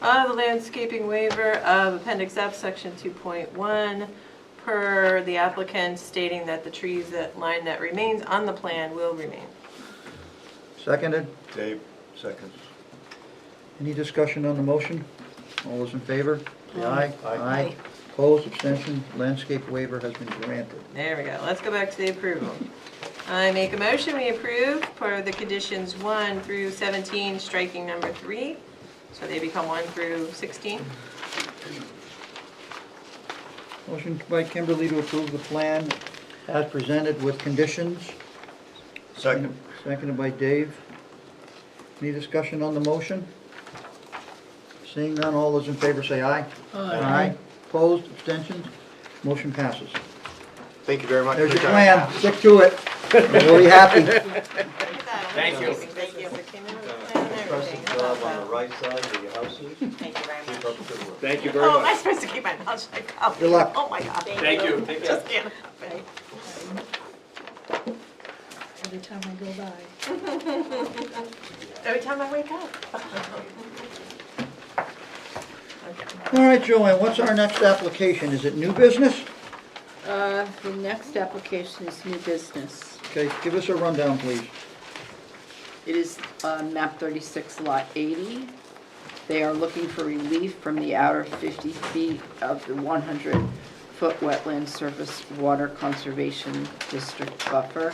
of the landscaping waiver of Appendix F, Section 2.1, per the applicant stating that the trees that line that remains on the plan will remain. Seconded? Dave, seconds. Any discussion on the motion? All those in favor? Say aye. Aye. Opposed, abstention, landscape waiver has been granted. There we go, let's go back to the approval. I make a motion, we approve for the conditions 1 through 17, striking number 3, so they become 1 through 16. Motion by Kimberly to approve the plan as presented with conditions. Second. Seconded by Dave. Any discussion on the motion? Seeing none, all those in favor say aye. Aye. Opposed, abstentions, motion passes. Thank you very much. There's for your your time. plan, stick to it. We'll be happy. Thank you. Thank you. Impressive job on the right side of your houses. Thank you very Keep much. up the good work. Thank you very Oh, am I much. supposed to keep my mouth shut? Oh, Good luck. Oh, my God. Thank you. Take care. Just can't happen. Every time I go by. Every time I wake up. Okay. All right, Joanne, what's our next application? Is it new business? The next application is new business. Okay, give us a rundown, please. It is map 36, lot 80. They are looking for relief from the outer 50 feet of the 100-foot wetland surface water conservation district buffer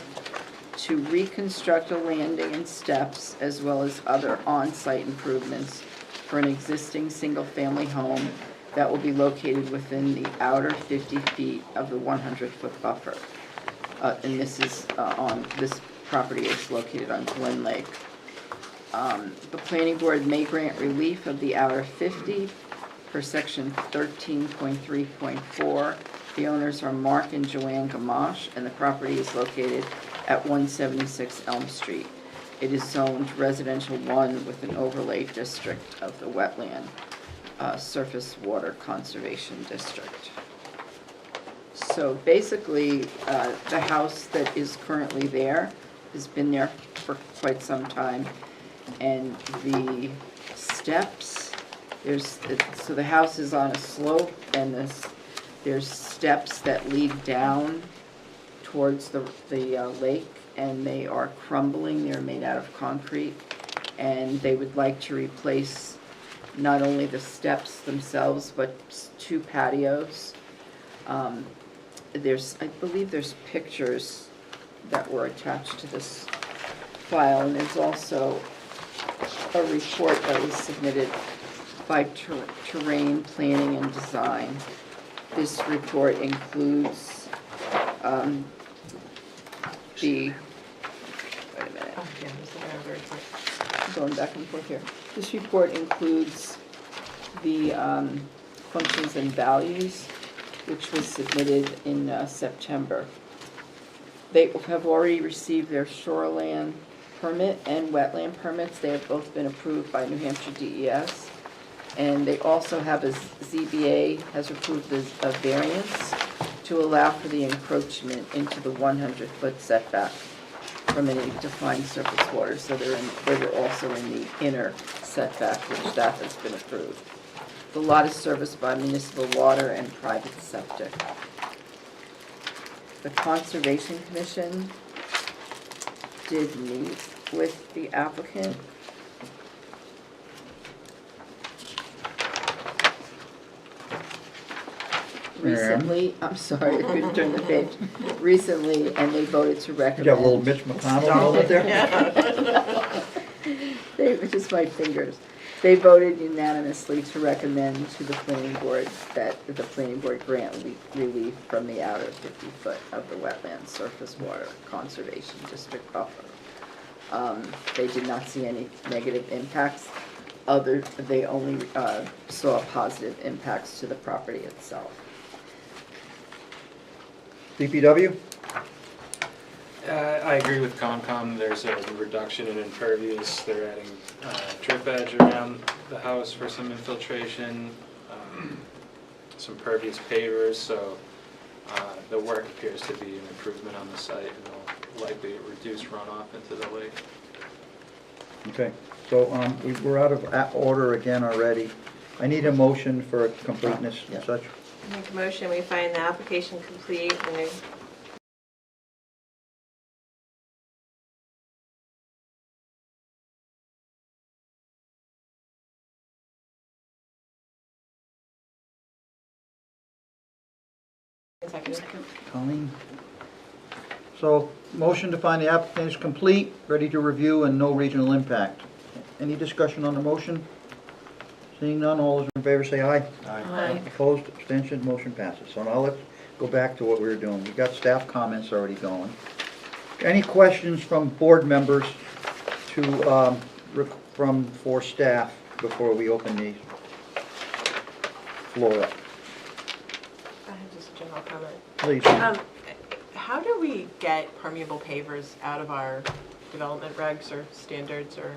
to reconstruct a landing and steps as well as other on-site improvements for an existing single-family home that will be located within the outer 50 feet of the 100-foot buffer. And this is this property is located on Glen Lake. The planning board may grant relief of the outer 50 per section 13.3.4. The owners are Mark and Joanne Gamache, and the property is located at 176 Elm Street. It is zoned residential 1 with an overlay district of the wetland surface water conservation district. So basically, the house that is currently there has been there for quite some time, and the steps, so the house is on a slope, and there's steps that lead down towards the lake, and they are crumbling. They're made out of concrete, and they would like to replace not only the steps themselves, but 2 patios. I believe there's pictures that were attached to this file, and there's also a report that was submitted by Terrain Planning and Design. This report includes wait a minute. Oh, yeah, I'm just looking over it. Going back and forth here. This report includes the functions and values, which was submitted in September. They have already received their shoreland permit and wetland permits. They have both been approved by New Hampshire DES. And they also have ZBA has approved a variance to allow for the encroachment into the 100-foot setback from any defined surface water. So they were also in the inner setback, which that has been approved. The lot is serviced by municipal water and private septic. The Conservation Commission did meet with the applicant. Recently, I'm sorry if you turn the page, recently, and they voted to You recommend. got a little Mitch McConnell moment there? just my fingers. They voted unanimously to recommend to the planning board that the planning board grant relief from the outer 50 foot of the wetland surface water conservation district buffer. They did not see any negative impacts. They only saw positive impacts to the property itself. DPW? I agree with Concom, there's a reduction in impervious, they're adding drip edge around the house for some infiltration, some pervious pavers, so the work appears to be an improvement on the site and will likely reduce runoff into the lake. Okay, so we're out of order again already. I need a motion for completeness and such. Make a motion, we find the application complete and we Second. Colleen? So, motion to find the application is complete, ready to review, and no regional impact. Any discussion on the motion? Seeing none, all those in favor say aye. Aye. Opposed, abstention, motion passes. So now let's go back to what we were doing. We got staff comments already going. Any questions from board members for staff before we open the floor up? I have just a general comment. Please. How do we get permeable pavers out of our development regs or standards or?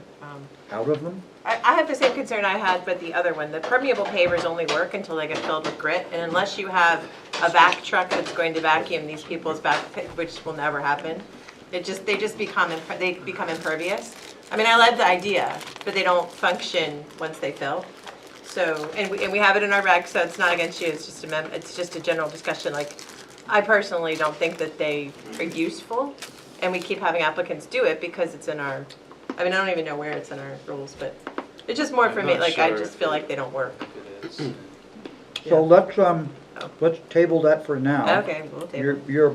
Out of them? I have the same concern I had, but the other one, the permeable pavers only work until they get filled with grit, and unless you have a vac truck that's going to vacuum these people's back, which will never happen, they just become impervious. I mean, I love the idea, but they don't function once they fill. So, and we have it in our regs, so it's not against you, it's just a general discussion. Like, I personally don't think that they are useful, and we keep having applicants do it because it's in our, I mean, I don't even know where it's in our rules, but it's just more for I'm me, not like, I sure just feel like they don't work. It is. So let's table that for now. Okay, we'll table. Your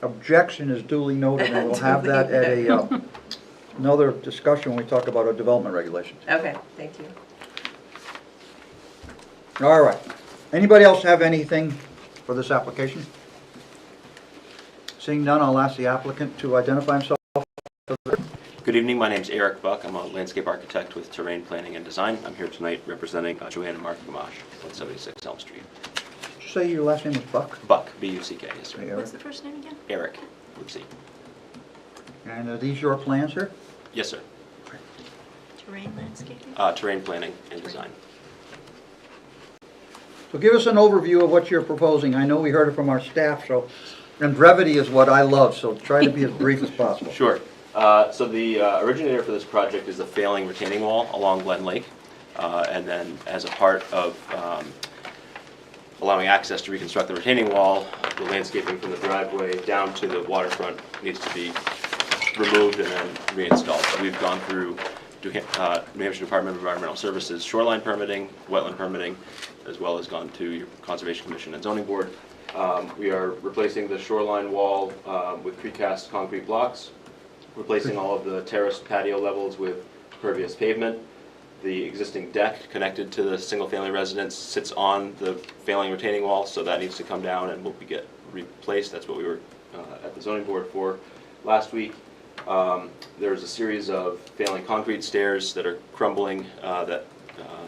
objection is duly noted, and we'll have that at another discussion when we talk about our development regulations. Okay, thank you. All right. Anybody else have anything for this application? Seeing none, I'll ask the applicant to identify himself. Good evening, my name is Eric Buck. I'm a landscape architect with Terrain Planning and Design. I'm here tonight representing Joanne and Mark Gamache, 176 Elm Street. Did you say your last name was Buck? Buck, B-U-C-K, yes sir. Hey, Eric. What's the first name again? Eric, with C. And are these your plans, sir? Yes sir. Terrain landscaping? Terrain Planning and Design. So give us an overview of what you're proposing. I know we heard it from our staff, so, and brevity is what I love, so try to be as brief as possible. Sure. So the originator for this project is the failing retaining wall along Glen Lake. And then as a part of allowing access to reconstruct the retaining wall, the landscaping from the driveway down to the waterfront needs to be removed and then reinstalled. So we've gone through New Hampshire Department of Environmental Services shoreline permitting, wetland permitting, as well as gone to your Conservation Commission and Zoning Board. We are replacing the shoreline wall with precast concrete blocks, replacing all of the terraced patio levels with pervious pavement. The existing deck connected to the single-family residence sits on the failing retaining wall, so that needs to come down and will get replaced. That's what we were at the Zoning Board for last week. There's a series of failing concrete stairs that are crumbling that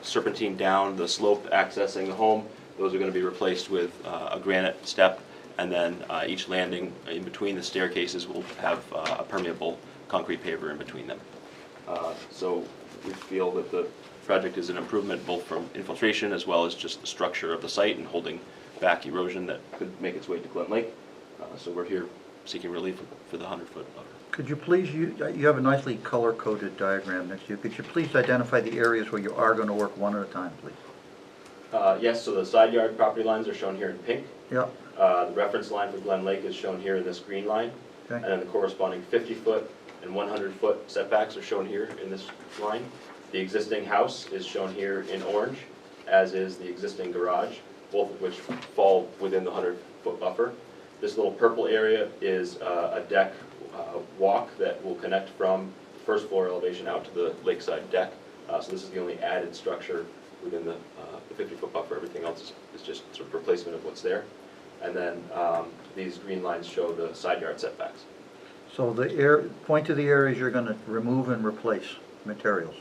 serpentine down the slope accessing the home. Those are going to be replaced with a granite step, and then each landing in between the staircases will have a permeable concrete paver in between them. So we feel that the project is an improvement both from infiltration as well as just the structure of the site and holding back erosion that could make its way to Glen Lake. So we're here seeking relief for the 100-foot buffer. Could you please, you have a nicely color-coded diagram next to you. Could you please identify the areas where you are going to work one at a time, please? Yes, so the side yard property lines are shown here in pink. Yep. The reference line for Glen Lake is shown here in this green line. Okay. And then the corresponding 50-foot and 100-foot setbacks are shown here in this line. The existing house is shown here in orange, as is the existing garage, both of which fall within the 100-foot buffer. This little purple area is a deck walk that will connect from first floor elevation out to the lakeside deck. So this is the only added structure within the 50-foot buffer. Everything else is just sort of replacement of what's there. And then these green lines show the side yard setbacks. So point to the areas you're gonna remove and replace materials.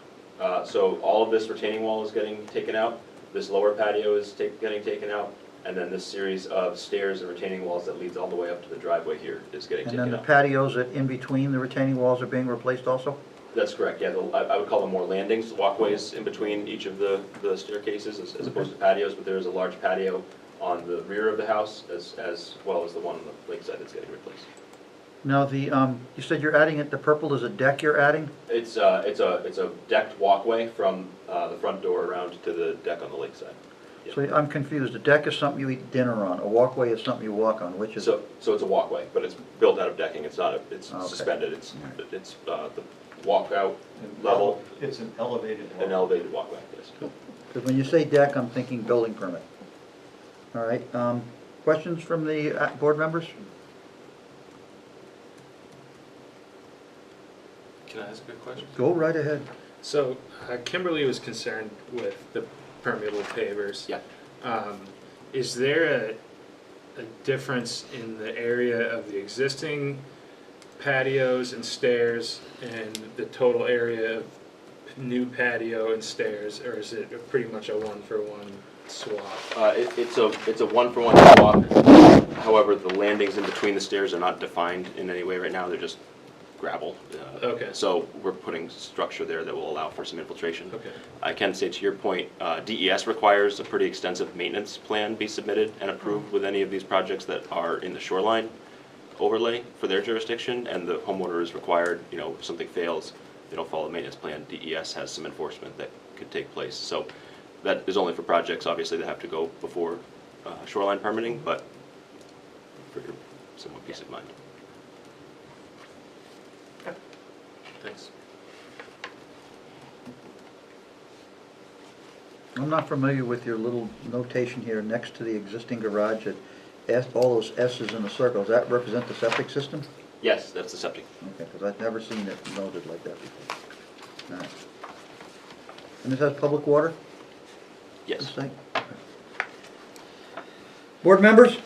So all of this retaining wall is getting taken out, this lower patio is getting taken out, and then this series of stairs and retaining walls that leads all the way up to the driveway here is getting And taken then out. the patios that in between the retaining walls are being replaced also? That's correct, yeah, I would call them more landings, walkways in between each of the staircases as opposed to patios, but there is a large patio on the rear of the house as well as the one on the lakeside that's getting replaced. Now, you said you're adding it, the purple is a deck you're adding? It's a decked walkway from the front door around to the deck on the lakeside. So I'm confused. A deck is something you eat dinner on. A walkway is something you walk on. Which is? So it's a walkway, but it's built out of decking. It's not it's Okay. suspended. It's the walkout level. It's an elevated An elevated walkway, yes. Because when you say deck, I'm thinking building permit. All right. Questions from the board members? Can I ask a question? Go right ahead. So Kimberly was concerned with the permeable pavers. Yeah. Is there a difference in the area of the existing patios and stairs and the total area of new patio and stairs, or is it pretty much a one-for-one swap? It's a one-for-one swap. However, the landings in between the stairs are not defined in any way right now. They're just gravel. Okay. So we're putting structure there that will allow for some infiltration. Okay. I can say to your point, DES requires a pretty extensive maintenance plan be submitted and approved with any of these projects that are in the shoreline overlay for their jurisdiction, and the homeowner is required, if something fails, they don't follow the maintenance plan, DES has some enforcement that could take place. So that is only for projects, obviously, that have to go before shoreline permitting, but for your somewhat peace of mind. Thanks. I'm not familiar with your little notation here next to the existing garage that all those S's in a circle. Does that represent the septic system? Yes, that's the septic. Okay, because I've never seen it noted like that before. All right. And this has public water? Yes. This site? Okay. Board members?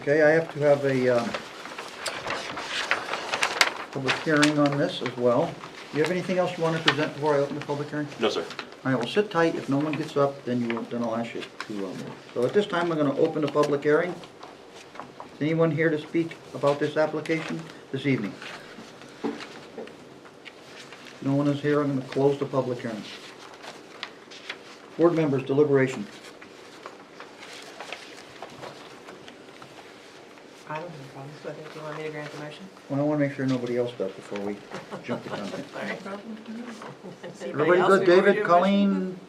Okay, I have to have a public hearing on this as well. Do you have anything else you want to present before I open the public hearing? No, sir. All right, well, sit tight. If no one gets up, then I'll ask you to move. So at this time, I'm going to open the public hearing. Is anyone here to speak about this application this evening? No one is here. I'm going to close the public hearing. Board members, deliberation. I don't have any problems with it. Do you want me to grant the motion? Well, I want to make sure nobody else does before we jump the gun. All right. Everybody good? David, Colleen?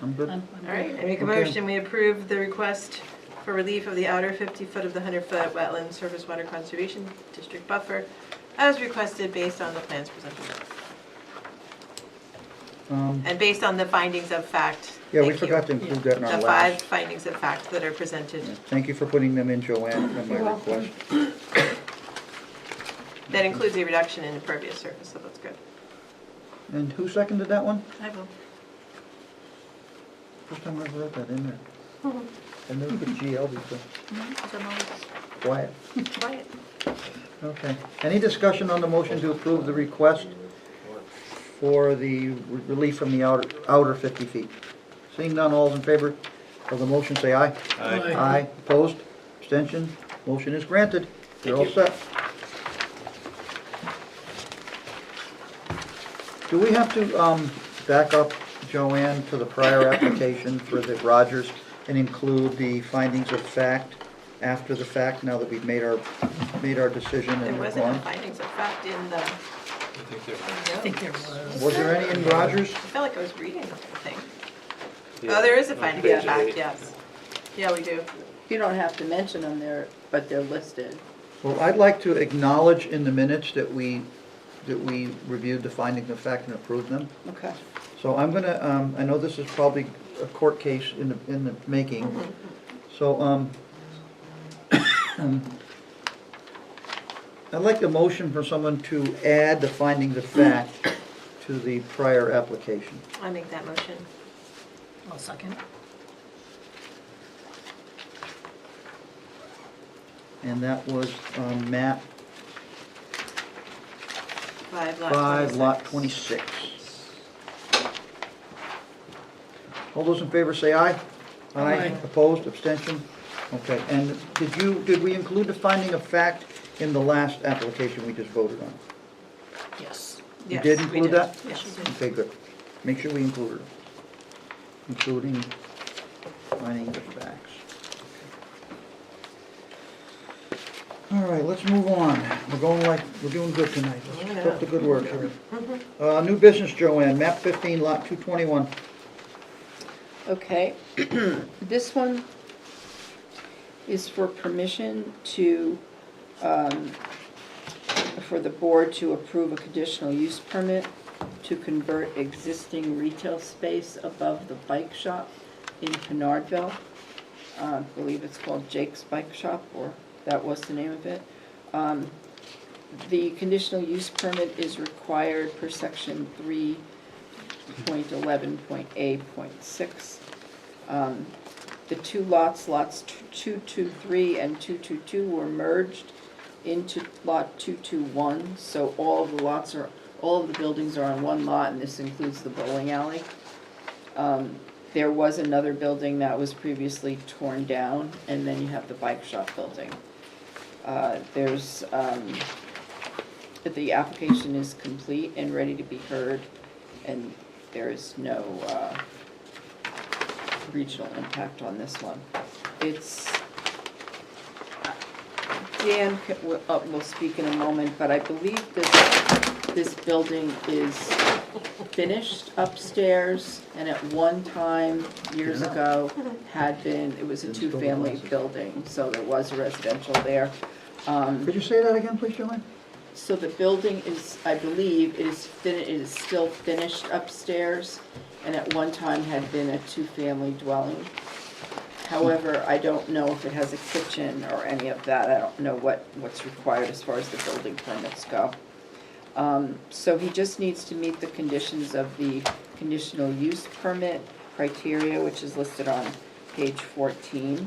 I'm good. All right, I make a Okay. motion, we approve the request for relief of the outer 50-foot of the 100-foot wetland surface water conservation district buffer as requested based on the plans presented. And based on the findings of fact. Yeah, we Thank you. forgot to include that in our The last. 5 findings of fact that are presented Thank you for putting them in, Joanne, in my request. that includes a reduction in impervious surface, so that's good. And who seconded that one? I will. First time I've read that in there. I've never put GL before. Quiet. Quiet. Okay. Any discussion on the motion to approve the request for the relief from the outer 50 feet? Seeing none, all in favor of the motion, say aye. Aye. Aye. Opposed? Abstention? Motion is granted. You're all you. set. Do we have to back up, Joanne, to the prior application for the Rogers and include the findings of fact after the fact, now that we've made our decision There and wasn't a gone? findings of fact in the, I think there was. Was there any in Rogers? I feel like I was reading the whole thing. Oh, there is a finding of fact, yes. Yeah, we do. You don't have to mention them there, but they're listed. Well, I'd like to acknowledge in the minutes that we reviewed the findings of fact and approved them. Okay. So I'm gonna, I know this is probably a court case in the making. So, I'd like a motion for someone to add the findings of fact to the prior application. I make that motion. I'll second. And that was map 5 lot 5, 26. lot 26. All those in favor say aye. Aye. Opposed, abstention? Okay, and did we include the finding of fact in the last application we just voted on? Yes. You Yes, did we include did. that? Yes, you did. Okay, good. Make sure we include it. Including finding the facts. All right, let's move on. We're doing good tonight. Let's keep up the good work here. New business, Joanne, map 15, lot 221. Okay, this one is for permission to, for the board to approve a conditional use permit to convert existing retail space above the bike shop in Pinardville. I believe it's called Jake's Bike Shop, or that was the name of it. The conditional use permit is required per section 3.11.A.6. The two lots, lots 223 and 222 were merged into lot 221, so all of the buildings are on one lot, and this includes the bowling alley. There was another building that was previously torn down, and then you have the bike shop building. The application is complete and ready to be heard, and there is no regional impact on this one. Dan will speak in a moment, but I believe this building is finished upstairs, and at one time, years ago, it was a two-family building, so there was a residential there. Could you say that again, please, Joanne? So the building is, I believe, it is still finished upstairs, and at one time had been a two-family dwelling. However, I don't know if it has a kitchen or any of that. I don't know what's required as far as the building permits go. So he just needs to meet the conditions of the conditional use permit criteria, which is listed on page 14.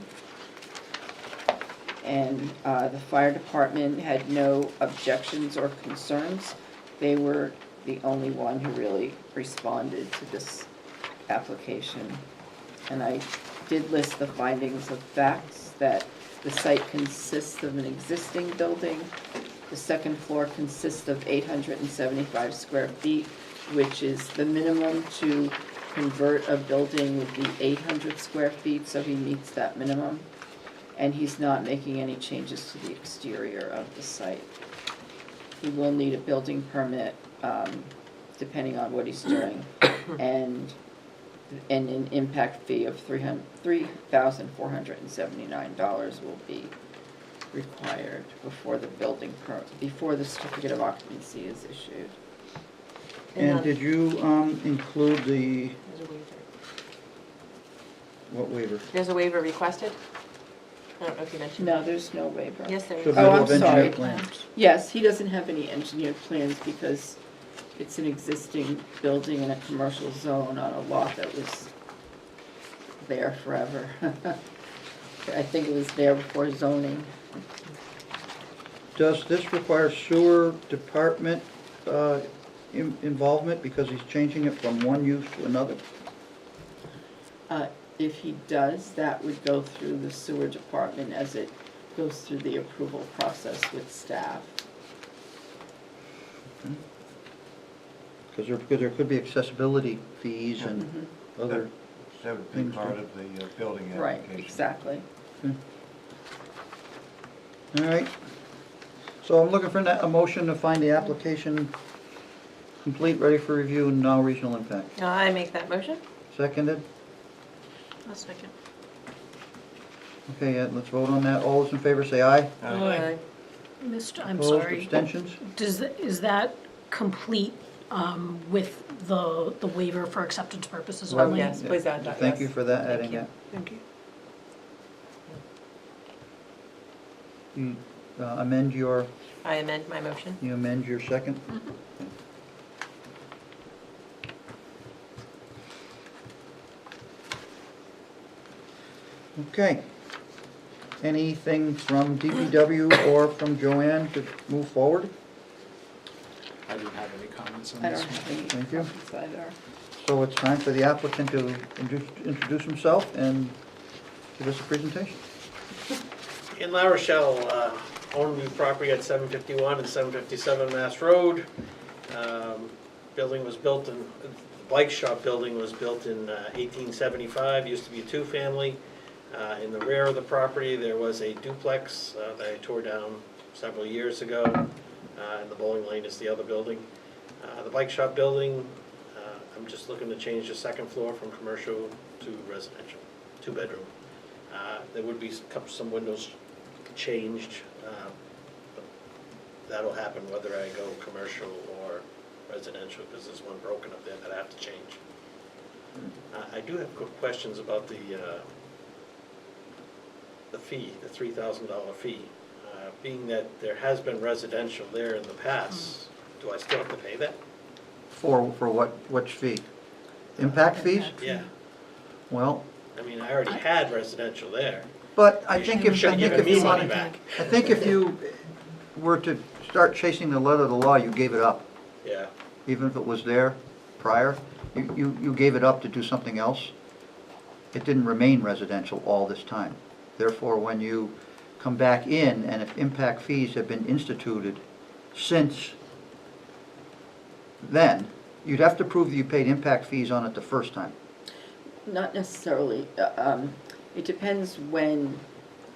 And the fire department had no objections or concerns. They were the only one who really responded to this application. And I did list the findings of facts, that the site consists of an existing building. The second floor consists of 875 square feet, which is the minimum to convert a building would be 800 square feet, so he meets that minimum. And he's not making any changes to the exterior of the site. He will need a building permit, depending on what he's doing, and an impact fee of $3,479 will be required before the certificate of occupancy is issued. And did you include the, There's a waiver. what waiver? There's a waiver requested? I don't know if you mentioned No, that. there's no waiver. Yes, there is. Submittal Oh, I'm of engineered sorry. plans. Yes, he doesn't have any engineered plans because it's an existing building in a commercial zone on a lot that was there forever. I think it was there before zoning. Does this require sewer department involvement because he's changing it from one use to another? If he does, that would go through the sewer department as it goes through the approval process with staff. Because there could be accessibility fees and other That would be things. part of the building Right, application. exactly. All right. So I'm looking for a motion to find the application complete, ready for review, and no regional impact. I make that motion. Seconded? I'll second. Okay, let's vote on that. All those in favor say aye. Aye. I'm Opposed, sorry. abstentions? Is that complete with the waiver for acceptance purposes Well, only? Yes, please add that, Thank you yes. for that, Thank adding you. that. Thank you. amend your, I amend my motion. you amend your second? Okay. Anything from DPW or from Joanne to move forward? I didn't have any comments on I this don't one. have any Thank you. comments either. So it's time for the applicant to introduce himself and give us a presentation. In La Rochelle, own the property at 751 and 757 Mass Road. Building was built in, the bike shop building was built in 1875, used to be a two-family. In the rear of the property, there was a duplex that I tore down several years ago, and the bowling lane is the other building. The bike shop building, I'm just looking to change the second floor from commercial to residential, two-bedroom. There would be some windows changed, but that'll happen whether I go commercial or residential, because there's one broken up there that I have to change. I do have questions about the fee, the $3,000 fee. Being that there has been residential there in the past, do I still have to pay that? For what, which fee? Impact fees? Yeah, Well, I mean, I already had residential there. but I think if, Should give me money back. I think if you were to start chasing the letter of the law, you gave it up. Yeah, Even if it was there prior, you gave it up to do something else. It didn't remain residential all this time. Therefore, when you come back in, and if impact fees have been instituted since then, you'd have to prove that you paid impact fees on it the first time. Not necessarily. It depends when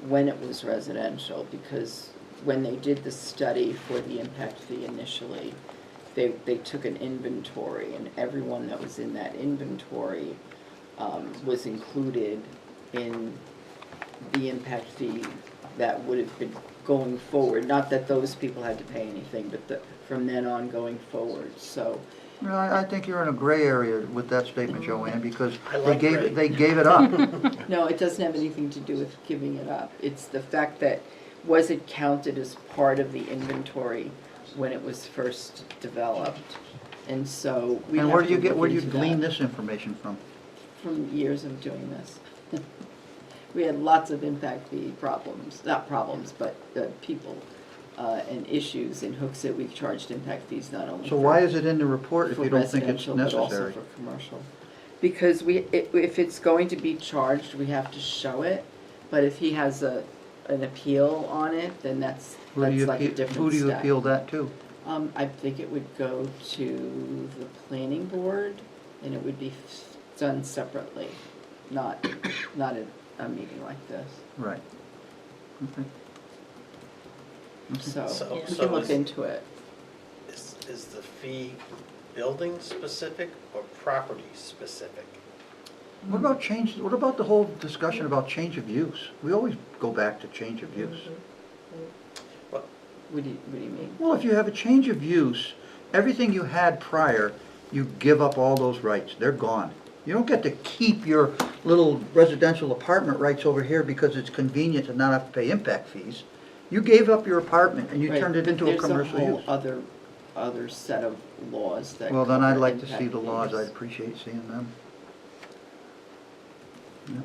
it was residential, because when they did the study for the impact fee initially, they took an inventory, and everyone that was in that inventory was included in the impact fee that would have been going forward. Not that those people had to pay anything, but from then on going forward, so. No, I think you're in a gray area with that statement, Joanne, because I like gray. they gave it up. No, it doesn't have anything to do with giving it up. It's the fact that, was it counted as part of the inventory when it was first developed? And so we have And where do you to get, look where do you into glean that this information from? from years of doing this. We had lots of impact fee problems, not problems, but people and issues in Hooksett. We've charged impact fees not only So for- why is it in the report if for you don't think it's residential, but also necessary? for commercial. Because if it's going to be charged, we have to show it, but if he has an appeal on it, then that's Who do you like a appeal, different who do you step. appeal that to? I think it would go to the planning board, and it would be done separately, not at a meeting like this. Right. Okay. So So- we so can look is- into it. is the fee building specific or property specific? What about change, what about the whole discussion about change of use? We always go back to change of use. What do you mean? Well, if you have a change of use, everything you had prior, you give up all those rights. They're gone. You don't get to keep your little residential apartment rights over here because it's convenient to not have to pay impact fees. You gave up your apartment and you Right, turned it but into a commercial There's a use. whole other set of laws that Well, then I'd cover like to see impact the laws. fees. I'd appreciate seeing them. Yeah.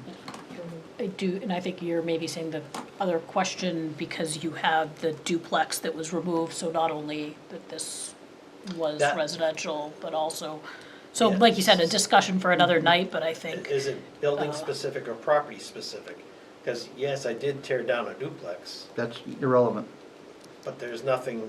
I do, and I think you're maybe saying the other question, because you have the duplex that was removed, so not only that this was That- residential, but also, so Yeah. like you said, a discussion for another night, but I think, Is it building specific or property specific? Because yes, I did tear down a duplex, That's irrelevant. but there's nothing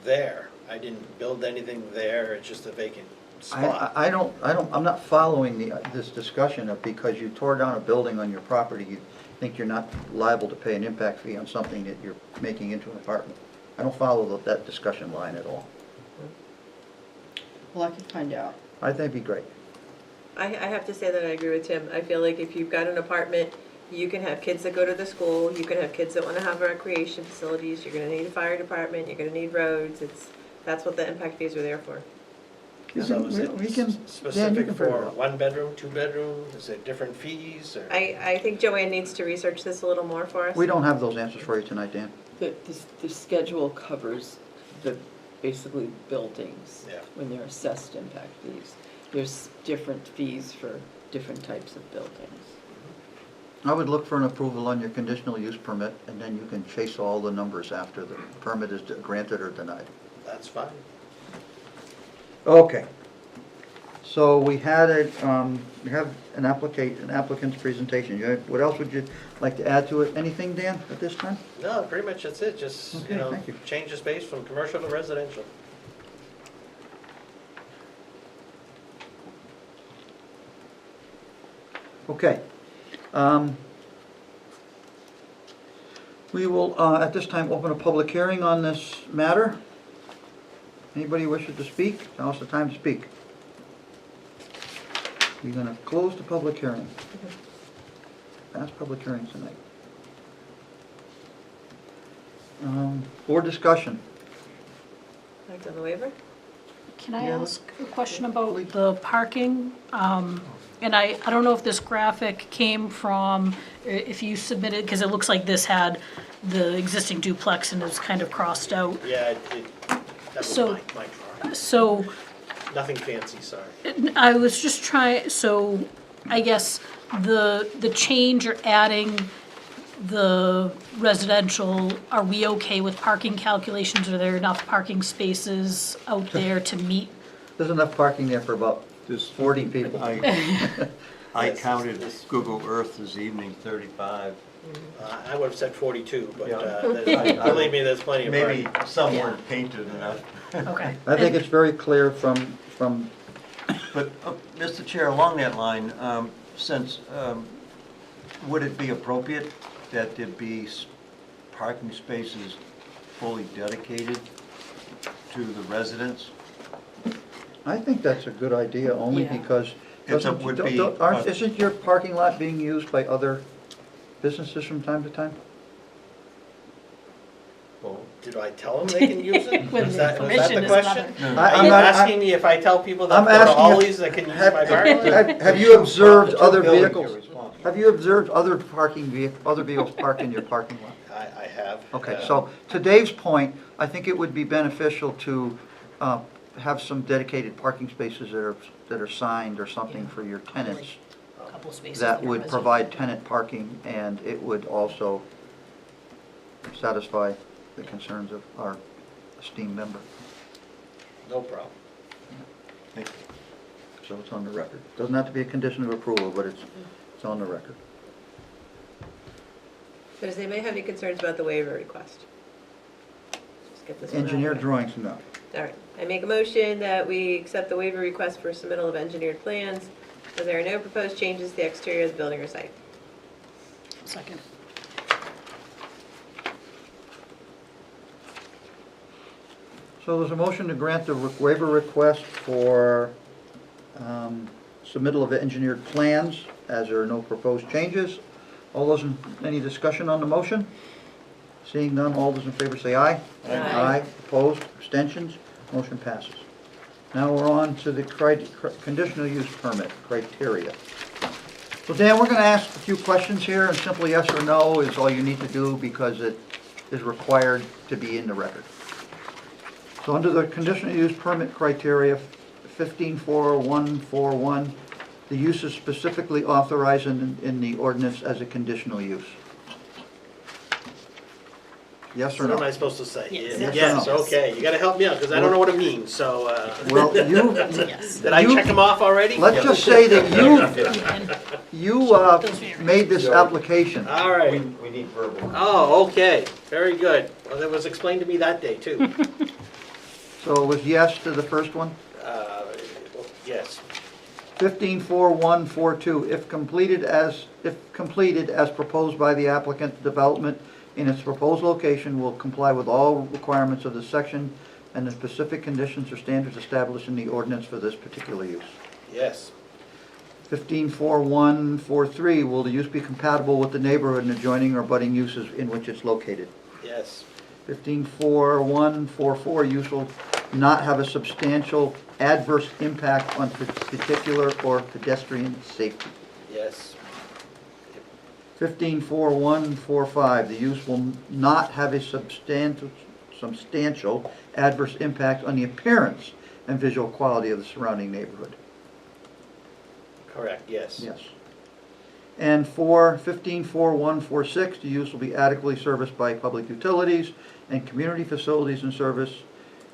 there. I didn't build anything there, it's just a vacant spot. I'm not following this discussion of because you tore down a building on your property, you think you're not liable to pay an impact fee on something that you're making into an apartment. I don't follow that discussion line at all. Well, I can find out. I think it'd be great. I have to say that I agree with Tim. I feel like if you've got an apartment, you can have kids that go to the school, you can have kids that want to have recreation facilities, you're gonna need a fire department, you're gonna need roads, that's what the impact fees are there for. So is We can- it Dan, you specific can figure it for out. one bedroom, two bedroom? Is it different fees or? I think Joanne needs to research this a little more for us. We don't have those answers for you tonight, Dan. The schedule covers basically buildings. Yeah. When they're assessed impact fees. There's different fees for different types of buildings. I would look for an approval on your conditional use permit, and then you can chase all the numbers after the permit is granted or denied. That's fine. Okay. So we had we have an applicant's presentation. What else would you like to add to it? Anything, Dan, at this time? No, pretty much that's it, just, Okay, thank you. change the space from commercial to residential. Okay. We will, at this time, open a public hearing on this matter. Anybody wishes to speak? Now's the time to speak. We're going to close the public hearing. Last public hearing tonight. Board discussion. Act on the waiver? Can I Yeah, ask a question about the parking? And I don't know if this graphic came from, if you submitted, because it looks like this had the existing duplex and is kind of crossed out. Yeah, that was So- my car. So Nothing fancy, sorry. I was just trying, so I guess the change or adding the residential, are we okay with parking calculations? Are there enough parking spaces out there to meet? There's enough parking there for about 40 people. I counted Google Earth this evening, 35. I would have said 42, but Yeah. believe me, there's plenty of Maybe parking. some weren't painted enough. Okay. I think it's very clear from, But, Mr. Chair, along that line, since, would it be appropriate that there be parking spaces fully dedicated to the residents? I think that's a good idea, only Yeah. because Would be, isn't your parking lot being used by other businesses from time to time? Well, did I tell them they can use it? With Was that permission the is question? No. Are I'm you not- asking me if I tell people that I'm go to asking if- Ollie's that can use my parking lot? Have you observed The two other buildings vehicles? are responsible. Have you observed other vehicles parked in your parking lot? I have. Okay, so to Dave's point, I think it would be beneficial to have some dedicated parking spaces that are signed or something for your tenants A couple spaces. that are would resident. provide tenant parking, and it would also satisfy the concerns of our esteemed member. No problem. Thank you. So it's on the record. Doesn't have to be a condition of approval, but it's on the record. So does anybody have any concerns about the waiver request? Just get this one out of the Engineered way. drawings, no. All right, I make a motion that we accept the waiver request for submittal of engineered plans, as there are no proposed changes to the exterior of the building or site. Second. So there's a motion to grant the waiver request for submittal of engineered plans, as there are no proposed changes. All those, any discussion on the motion? Seeing none, all those in favor say aye. Aye. Opposed, abstentions, motion passes. Now we're on to the conditional use permit criteria. So Dan, we're going to ask a few questions here, and simply yes or no is all you need to do because it is required to be in the record. So under the conditional use permit criteria, 154141, the use is specifically authorized in the ordinance as a conditional use. Yes or What am I no? supposed to say? Yes. Yes or Yes, no? okay, you gotta help me out, because I don't know what it means, so, Well, Yes. did I check them off already? let's just say that you Those variants. made this application. All right. We need verbal. Oh, okay, very good. Well, that was explained to me that day, too. So it was yes to the first one? Yes, 154142, if completed as proposed by the applicant, development in its proposed location will comply with all requirements of this section and the specific conditions or standards established in the ordinance for this particular use. yes, 154143, will the use be compatible with the neighborhood and adjoining or abutting uses in which it's located? yes, 154144, use will not have a substantial adverse impact on particular or pedestrian safety. yes, 15.4.1.4.5, the use will not have a substantial adverse impact on the appearance and visual quality of the surrounding neighborhood. Correct, yes. Yes. And for 15.4.1.4.6, the use will be adequately serviced by public utilities and community facilities and service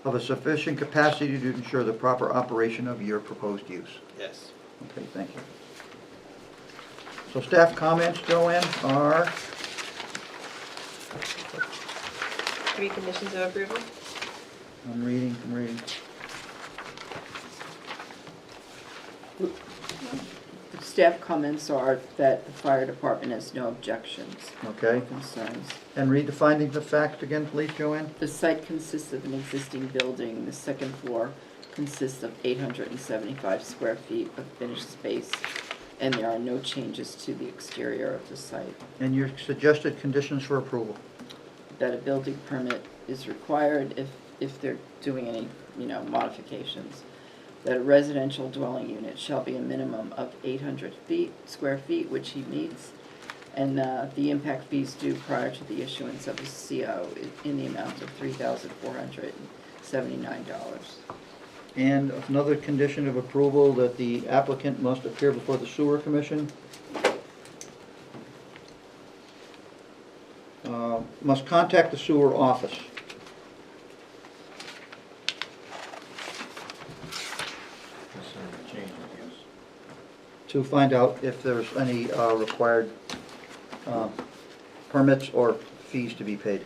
of a sufficient capacity to ensure the proper operation of your proposed use. Yes. Okay, thank you. So staff comments, Joanne, are? 3 conditions of approval? I'm reading. The staff comments are that the fire department has no objections Okay. or concerns. And read the findings of fact again, please, Joanne? The site consists of an existing building. The second floor consists of 875 square feet of finished space, and there are no changes to the exterior of the site. And your suggested conditions for approval? That a building permit is required if they're doing any, modifications. That a residential dwelling unit shall be a minimum of 800 square feet, which he meets, and the impact fees due prior to the issuance of a CO in the amount of $3,479. And another condition of approval that the applicant must appear before the sewer commission. Must contact the sewer office. To find out if there's any required permits or fees to be paid.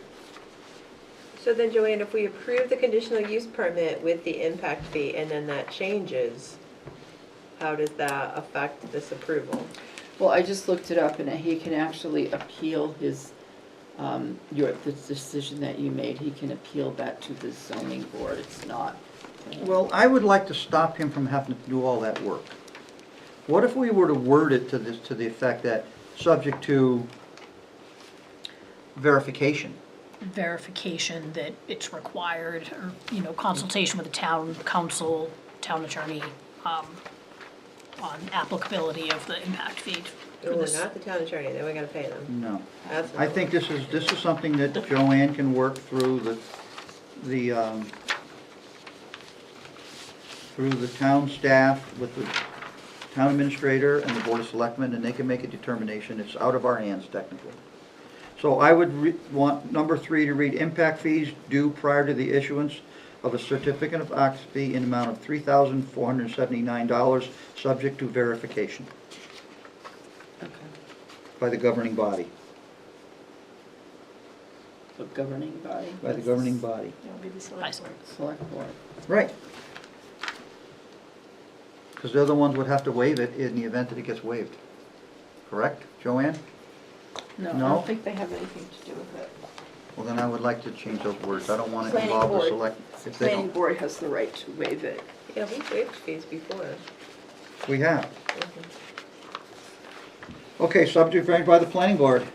So then, Joanne, if we approve the conditional use permit with the impact fee and then that changes, how does that affect this approval? Well, I just looked it up, and he can actually appeal his, the decision that you made. He can appeal that to the zoning board. It's not. Well, I would like to stop him from having to do all that work. What if we were to word it to the effect that, subject to verification? Verification that it's required, or, consultation with the town council, town attorney, on applicability of the impact fee. for Oh, this. not the town attorney, then we gotta pay them. No. That's I think this is something that Joanne can work through the town staff with the town administrator and the board of selectmen, and they can make a determination. It's out of our hands technically. So I would want number 3 to read impact fees due prior to the issuance of a certificate of occupancy in the amount of $3,479, subject to verification Okay. by the governing body. The governing body? By the governing body. It'll be the By select board. Select board. Right. Because they're the ones would have to waive it in the event that it gets waived. Correct, Joanne? No, I No? don't think they have anything to do with it. Well, then I would like to change those words. I don't want to Planning involve the board. select, if they Planning don't. board has the right to waive it. Yeah, we've waived fees before. We have. Okay, subject variance by the planning board.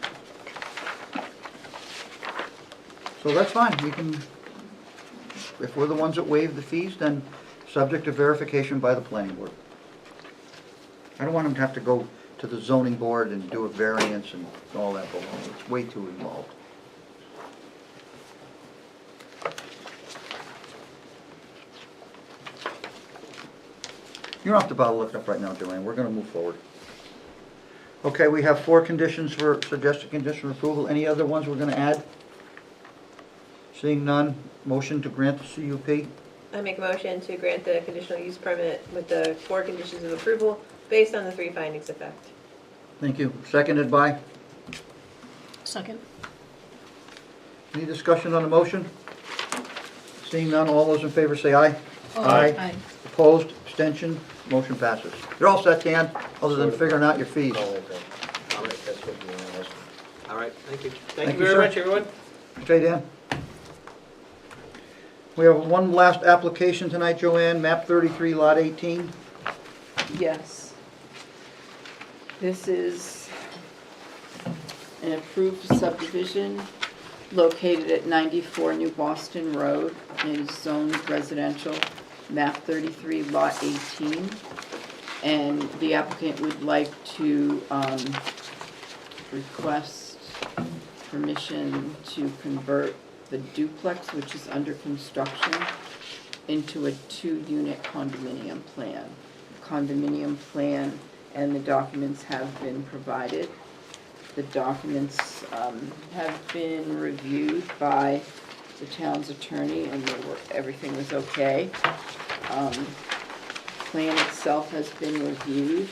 So that's fine, we can, if we're the ones that waive the fees, then subject to verification by the planning board. I don't want them to have to go to the zoning board and do a variance and all that, but it's way too involved. You don't have to bother looking up right now, Joanne, we're gonna move forward. Okay, we have 4 conditions for suggested condition of approval. Any other ones we're gonna add? Seeing none, motion to grant the CUP. I make a motion to grant the conditional use permit with the 4 conditions of approval based on the 3 findings of fact. Thank you. Seconded by? Second? Any discussion on the motion? Seeing none, all those in favor say aye. Aye. Opposed, abstention, motion passes. You're all set, Dan, other than figuring out your fees. Oh, okay. All right, that's what you want to ask. All right, thank you. Thank Thank you, you very sir. much, everyone. Okay, Dan? We have one last application tonight, Joanne, map 33, lot 18. Yes. This is an approved subdivision located at 94 New Boston Road in zoned residential, map 33, lot 18. And the applicant would like to request permission to convert the duplex, which is under construction, into a 2-unit condominium plan. Condominium plan and the documents have been provided. The documents have been reviewed by the town's attorney, and everything was okay. Plan itself has been reviewed.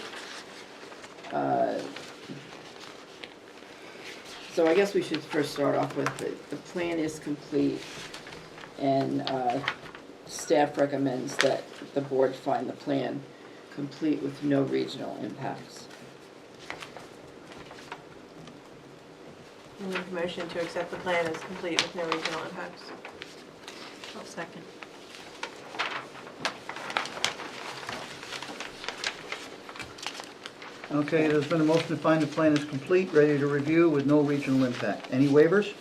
So I guess we should first start off with the plan is complete, and staff recommends that the board find the plan complete with no regional impacts. I make a motion to accept the plan as complete with no regional impacts. I'll second. Okay, there's been a motion to find the plan is complete, ready to review with no regional impact. Any waivers?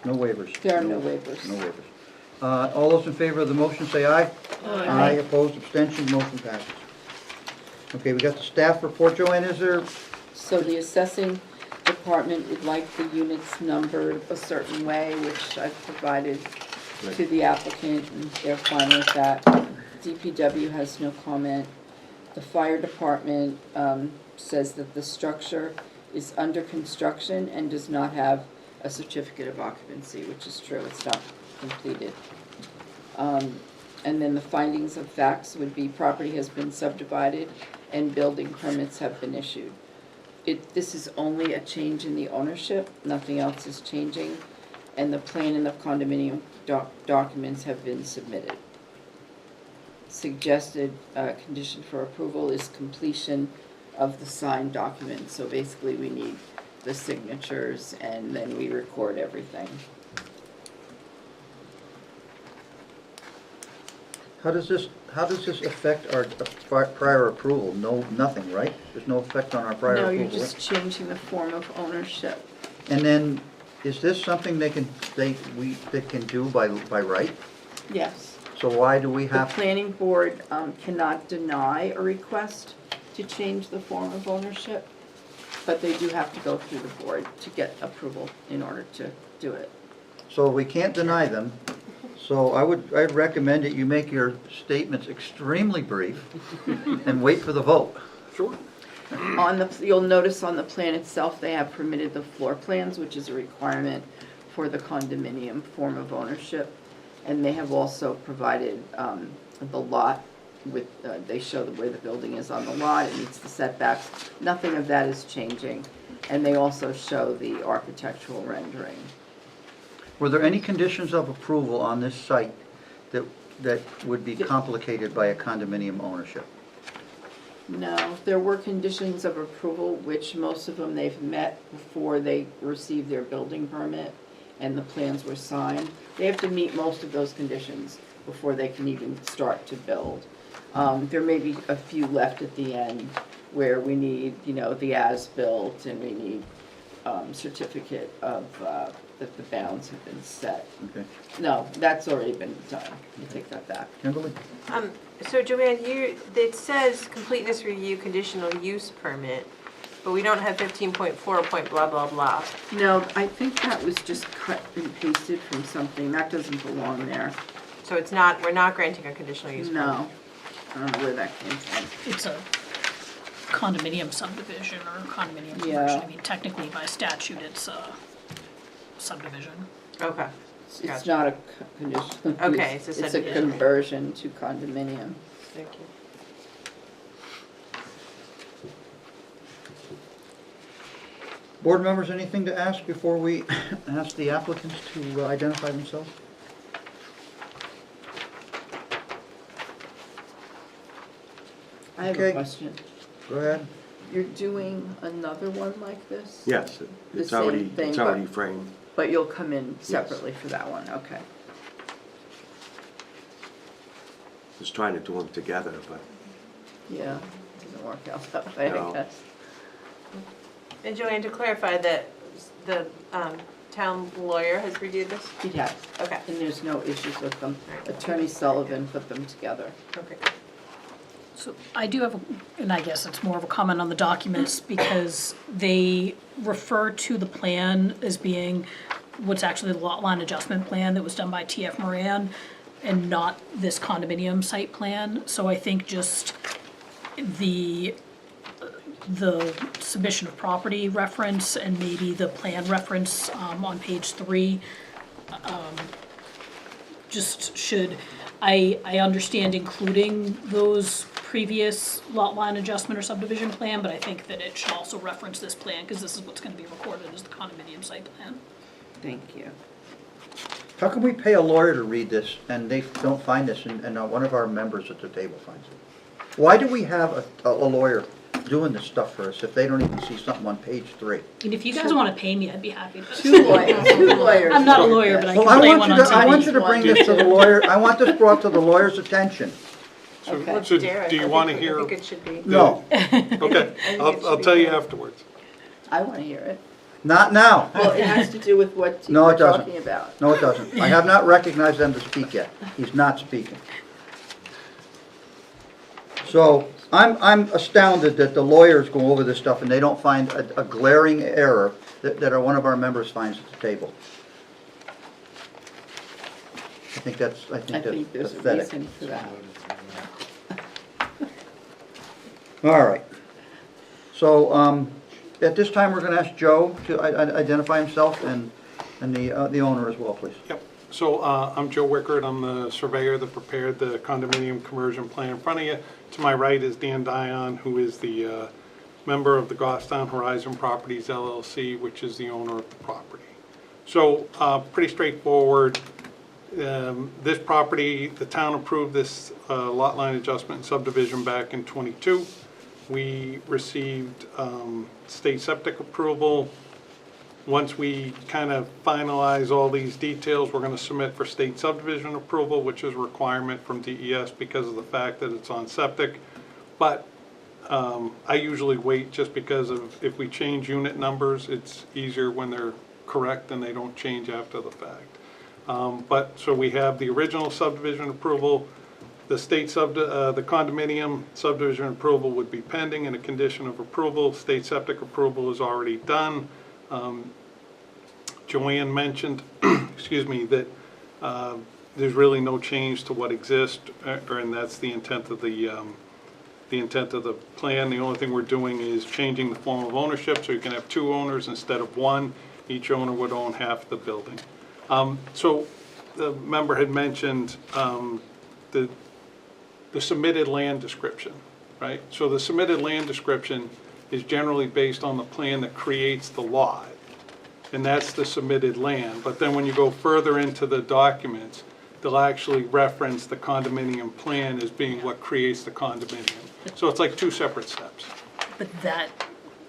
No waivers. There are no waivers. No waivers. All those in favor of the motion say aye. Aye, opposed, abstention, motion passes. Okay, we got the staff report. Joanne, is there? So the assessing department would like the units numbered a certain way, which I've provided to the applicant, and they're fine with that. DPW has no comment. The fire department says that the structure is under construction and does not have a certificate of occupancy, which is true, it's not completed. And then the findings of facts would be property has been subdivided and building permits have been issued. This is only a change in the ownership, nothing else is changing, and the plan and the condominium documents have been submitted. Suggested condition for approval is completion of the signed document, so basically we need the signatures and then we record everything. How does this affect our prior approval? No, nothing, right? There's no effect on our prior No, approval. you're just changing the form of ownership. And then, is this something they can do by right? Yes. So why do we The have? planning board cannot deny a request to change the form of ownership, but they do have to go through the board to get approval in order to do it. So we can't deny them. So I'd recommend that you make your statements extremely brief and wait for the vote. Sure. You'll notice on the plan itself, they have permitted the floor plans, which is a requirement for the condominium form of ownership. And they have also provided the lot with, they show where the building is on the lot, it meets the setbacks. Nothing of that is changing. And they also show the architectural rendering. Were there any conditions of approval on this site that would be complicated by a condominium ownership? No, there were conditions of approval, which most of them they've met before they received their building permit and the plans were signed. They have to meet most of those conditions before they can even start to build. There may be a few left at the end where we need, the as-built and we need certificate of that the bounds have been set. Okay. No, that's already been done. You take that back. Kimberly? So Joanne, it says completeness review conditional use permit, but we don't have 15.4 point blah, blah, blah. No, I think that was just cut and pasted from something. That doesn't belong there. So we're not granting a conditional use permit? No. I don't know where that came from. It's a condominium subdivision or condominium Yeah. conversion. I mean, technically by statute, it's a subdivision. Okay. It's Gotcha. not a conditional Okay, use. it's a It's a subdivision. conversion to condominium. Thank you. Board members, anything to ask before we ask the applicants to identify themselves? I have Okay. a question. Go ahead. You're doing another one like this? Yes, The it's same already, thing, it's but- already framed. But you'll come in separately for that one, okay. Just trying to do them together, but Yeah, doesn't work out that way, I No. guess. And Joanne, to clarify that the town lawyer has reviewed this? He has. Okay. And there's no issues with them. Right. Attorney Sullivan put them together. Okay. So I do have, and I guess it's more of a comment on the documents, because they refer to the plan as being what's actually the lot line adjustment plan that was done by TF Moran, and not this condominium site plan. So I think just the submission of property reference and maybe the plan reference on page 3 just should, I understand including those previous lot line adjustment or subdivision plan, but I think that it should also reference this plan, because this is what's gonna be recorded as the condominium site plan. Thank you. How can we pay a lawyer to read this and they don't find this and one of our members at the table finds it? Why do we have a lawyer doing this stuff for us if they don't even see something on page 3? And if you guys wanna pay me, I'd be happy to. Two lawyers. I'm not a lawyer, but I can Well, play one on TV. I want you to bring this to the lawyer, I want this brought to the lawyer's attention. Okay. So Derek, do you I want to think- hear? I think it should be. No, Okay, I'll tell you afterwards. I want to hear it. not now. Well, it has to do with what No, you're it doesn't. talking about. No, it doesn't. I have not recognized them to speak yet. He's not speaking. So, I'm astounded that the lawyers go over this stuff and they don't find a glaring error that one of our members finds at the table. I think that's I think there's a pathetic. reason for that. All right. So, at this time, we're gonna ask Joe to identify himself and the owner as well, please. Yep. So I'm Joe Wickard. I'm the surveyor that prepared the condominium conversion plan in front of you. To my right is Dan Dion, who is the member of the Goffstown Horizon Properties LLC, which is the owner of the property. So pretty straightforward. This property, the town approved this lot line adjustment and subdivision back in '22. We received state septic approval. Once we kind of finalize all these details, we're going to submit for state subdivision approval, which is a requirement from DES because of the fact that it's on septic. But I usually wait just because of if we change unit numbers, it's easier when they're correct and they don't change after the fact. So we have the original subdivision approval. The state the condominium subdivision approval would be pending and a condition of approval. State septic approval is already done. Joanne mentioned, excuse me, that there's really no change to what exists, and that's the intent of the plan. The only thing we're doing is changing the form of ownership, so you can have 2 owners instead of 1. Each owner would own half the building. So the member had mentioned the submitted land description, right? So the submitted land description is generally based on the plan that creates the lot, and that's the submitted land. But then when you go further into the documents, they'll actually reference the condominium plan as being what creates the condominium. So it's like 2 separate steps. But that,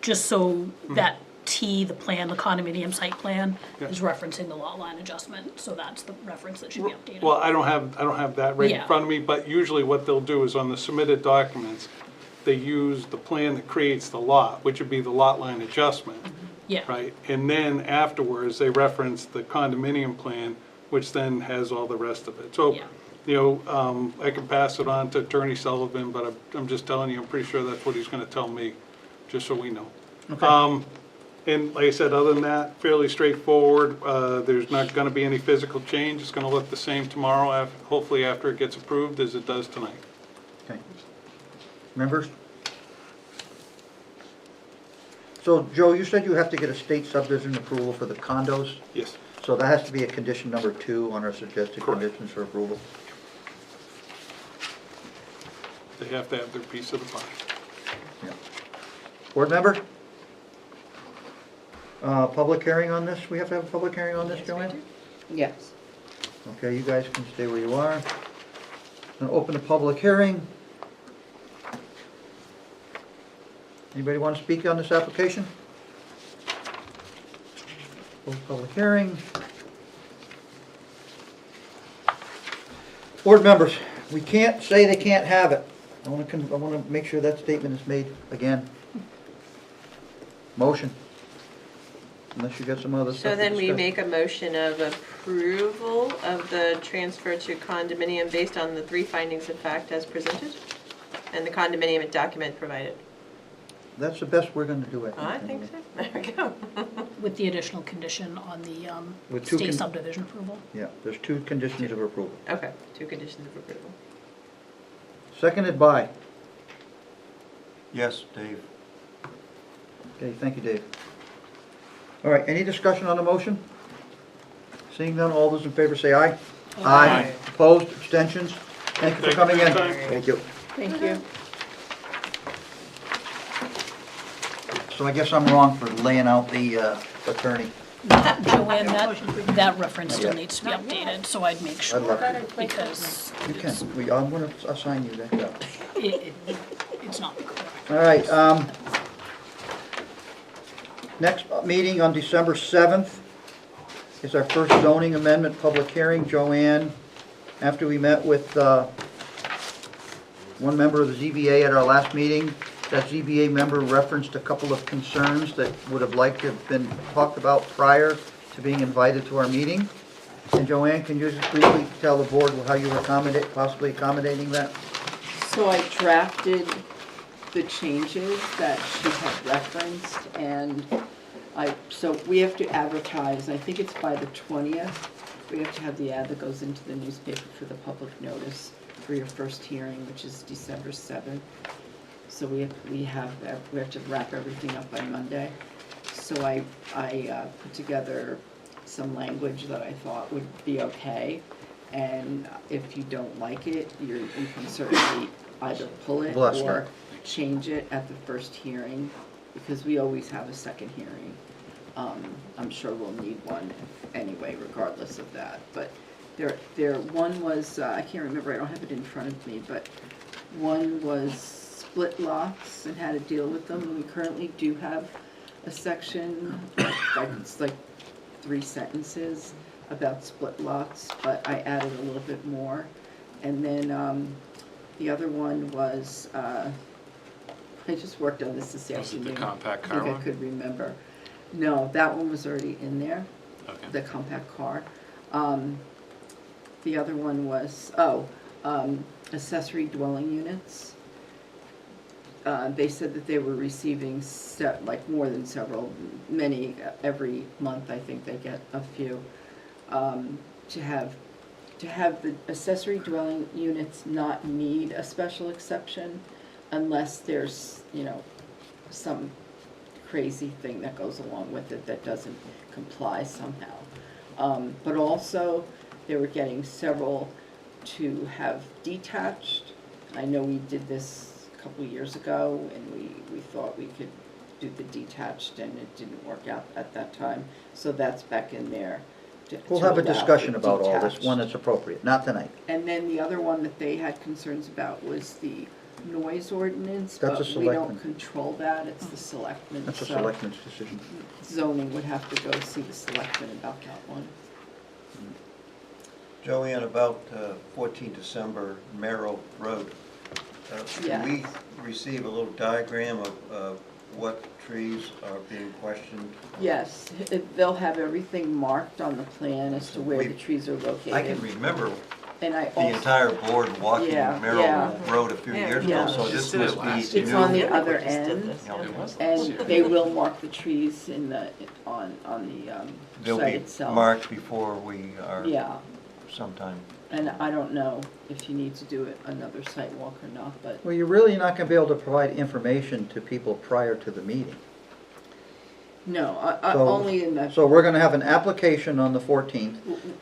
just so that T, the plan, the condominium site plan, Yeah. is referencing the lot line adjustment, so that's the reference that should be updated. Well, I don't have that right in Yeah. front of me, but usually what they'll do is on the submitted documents, they use the plan that creates the lot, which would be the lot line adjustment. Yeah. Right, and then afterwards, they reference the condominium plan, which then has all the rest of it. So, Yeah. you know, I can pass it on to Attorney Sullivan, but I'm just telling you, I'm pretty sure that's what he's gonna tell me, just so we know. Okay. And like I said, other than that, fairly straightforward. There's not gonna be any physical change. It's gonna look the same tomorrow, hopefully after it gets approved, as it does tonight. Okay. Members? So, Joe, you said you have to get a state subdivision approval for the condos? Yes. So that has to be a condition number 2 on our suggested Correct. conditions for approval? They have to have their piece of the pie. Yeah. Board member? Public hearing on this? We have to have a public hearing on this, Joanne? Yes. Okay, you guys can stay where you are. Gonna open the public hearing. Anybody want to speak on this application? Close public hearing. Board members, we can't say they can't have it. I want to make sure that statement is made again. Motion. Unless you got some other stuff So to then we discuss. make a motion of approval of the transfer to condominium based on the 3 findings of fact as presented? and the condominium document provided. That's the best we're gonna do, I think so. There we go. With the additional condition on the With two state con- subdivision approval. Yeah, there's 2 conditions of approval. Okay, 2 conditions of approval. Seconded by, Yes, Dave. okay, thank you, Dave. All right, any discussion on the motion? Seeing none, all those in favor say aye. Aye. Opposed, abstentions? Thank you for coming in. Thank you. Thank you. Thank you. So I guess I'm wrong for laying out the attorney. Joanne, that reference still needs to be updated, so I'd make sure, I'd love to. because You can, I'm gonna assign you that job. it's not correct. All right, next meeting on December 7th is our first zoning amendment public hearing. Joanne, after we met with one member of the ZBA at our last meeting, that ZBA member referenced a couple of concerns that would have liked to have been talked about prior to being invited to our meeting. And Joanne, can you just briefly tell the board how you were possibly accommodating that? So I drafted the changes that she had referenced, and so we have to advertise, I think it's by the 20th. We have to have the ad that goes into the newspaper for the public notice for your first hearing, which is December 7th. So we have to wrap everything up by Monday. So I put together some language that I thought would be okay. And if you don't like it, you can certainly either pull it Bless or her. change it at the first hearing, because we always have a second hearing. I'm sure we'll need one anyway, regardless of that. But one was, I can't remember, I don't have it in front of me, but one was split lots and how to deal with them. We currently do have a section, it's like 3 sentences about split lots, but I added a little bit more. And then the other one was, I just worked on this Was it afternoon. the compact I car think I one? could remember. No, that one was already in there, Okay. the compact car. The other one was, accessory dwelling units. They said that they were receiving more than many, every month, I think they get a few. To have the accessory dwelling units not need a special exception unless there's, some crazy thing that goes along with it that doesn't comply somehow. But also, they were getting several to have detached. I know we did this a couple years ago, and we thought we could do the detached, and it didn't work out at that time. So that's back in there. We'll have a allow discussion for about all this, detached. one that's appropriate, not tonight. And then the other one that they had concerns about was the noise ordinance, That's a but we don't selectman. control that, it's the selectmen. That's a So selectmen's decision. zoning would have to go see the selectmen about that one. Joanne, about 14 December Merrill Road. Can we receive a little diagram of what trees are being questioned? Yes, they'll have everything marked on the plan as to where the trees are located. I can remember And I the also, entire board walking yeah, Merrill yeah. Road a few years ago, Yeah. so this must be it's new. on the other end, Yeah. and they will mark the trees on the They'll site be itself. marked before we are Yeah, sometime. and I don't know if you need to do another site walk or not, but Well, you're really not gonna be able to provide information to people prior to the meeting. no, So- only in the. So we're gonna have an application on the 14th,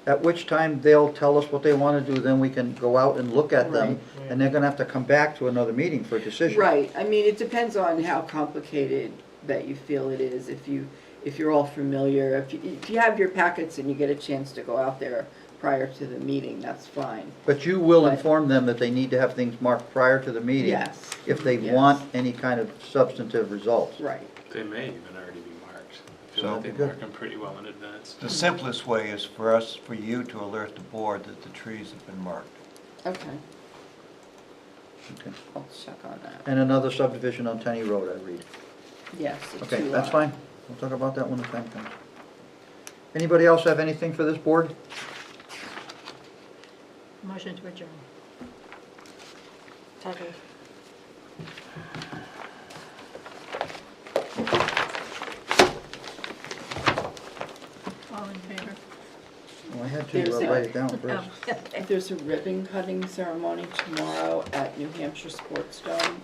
at which time they'll tell us what they wanna do, then we can go out and look at them, and they're gonna have to come back to another meeting for a decision. Right, I mean, it depends on how complicated that you feel it is, if you're all familiar, if you have your packets and you get a chance to go out there prior to the meeting, that's fine. But you will But- inform them that they need to have things marked prior to the meeting. Yes. If they Yes. want any kind of substantive results. Right. They may even already be marked. I feel So- like they Good. mark them pretty well in advance. The simplest way is for you to alert the board that the trees have been marked. Okay, Okay. I'll check on that. And another subdivision on Tenny Road, I read. Yes. Okay, that's fine. We'll talk about that when the time comes. Anybody else have anything for this board? Motion to adjourn. Second. All in favor? Well, I had There's to a- write it down Oh, first. okay. There's a ribbon cutting ceremony tomorrow at New Hampshire Sports Dome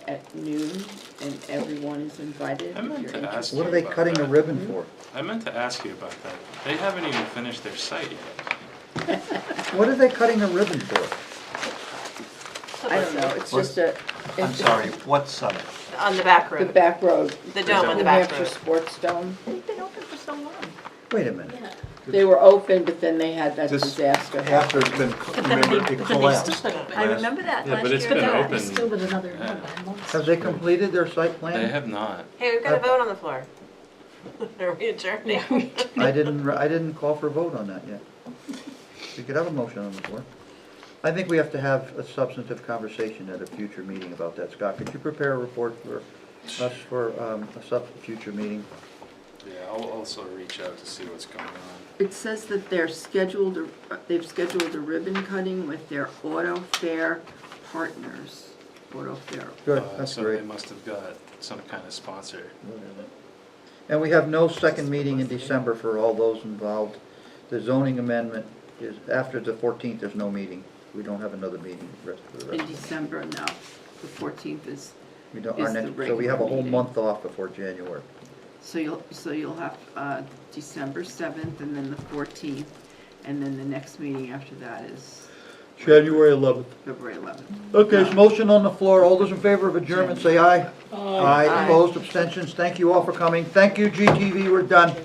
at noon, and everyone is invited I if meant you're to ask interested. What are they about cutting a that. ribbon for? I meant to ask you about that. They haven't even finished their site yet. What are they cutting a ribbon for? I don't know, it's just a. I'm sorry, what summit? On the back The road, back road. the dome on the New back Hampshire road. Sports Dome. They've been open for so long. Wait a minute. They were open, but then they had that This- disaster After happen. it's been, But then remember, they- it but then they collapsed. still been open. I remember that Yeah, last but year. it's been But open. it's still been another Yeah. 9 months. Have they completed their site plan? They have not. Hey, we've got a vote on the floor. Are we adjourning? I didn't call for a vote on that yet. We could have a motion on the floor. I think we have to have a substantive conversation at a future meeting about that. Scott, could you prepare a report for us for future meeting? Yeah, I'll also reach out to see what's going on. It says that they've scheduled a ribbon cutting with their auto fare partners. Auto fare. Good, that's So great. they must have got some kind of sponsor. And we have no second meeting in December for all those involved. The zoning amendment is, after the 14th, there's no meeting. We don't have another meeting for the In rest. December, no. The 14th is, We don't, is our the next, so we have a regular whole meeting. month off before January. so you'll have December 7th and then the 14th, and then the next meeting after that is January 11th. February 11th. Okay, there's motion on the floor. All those in favor of adjournment, say aye. Aye. Aye. Opposed, abstentions. Thank you all for coming. Thank you, GTV, we're done.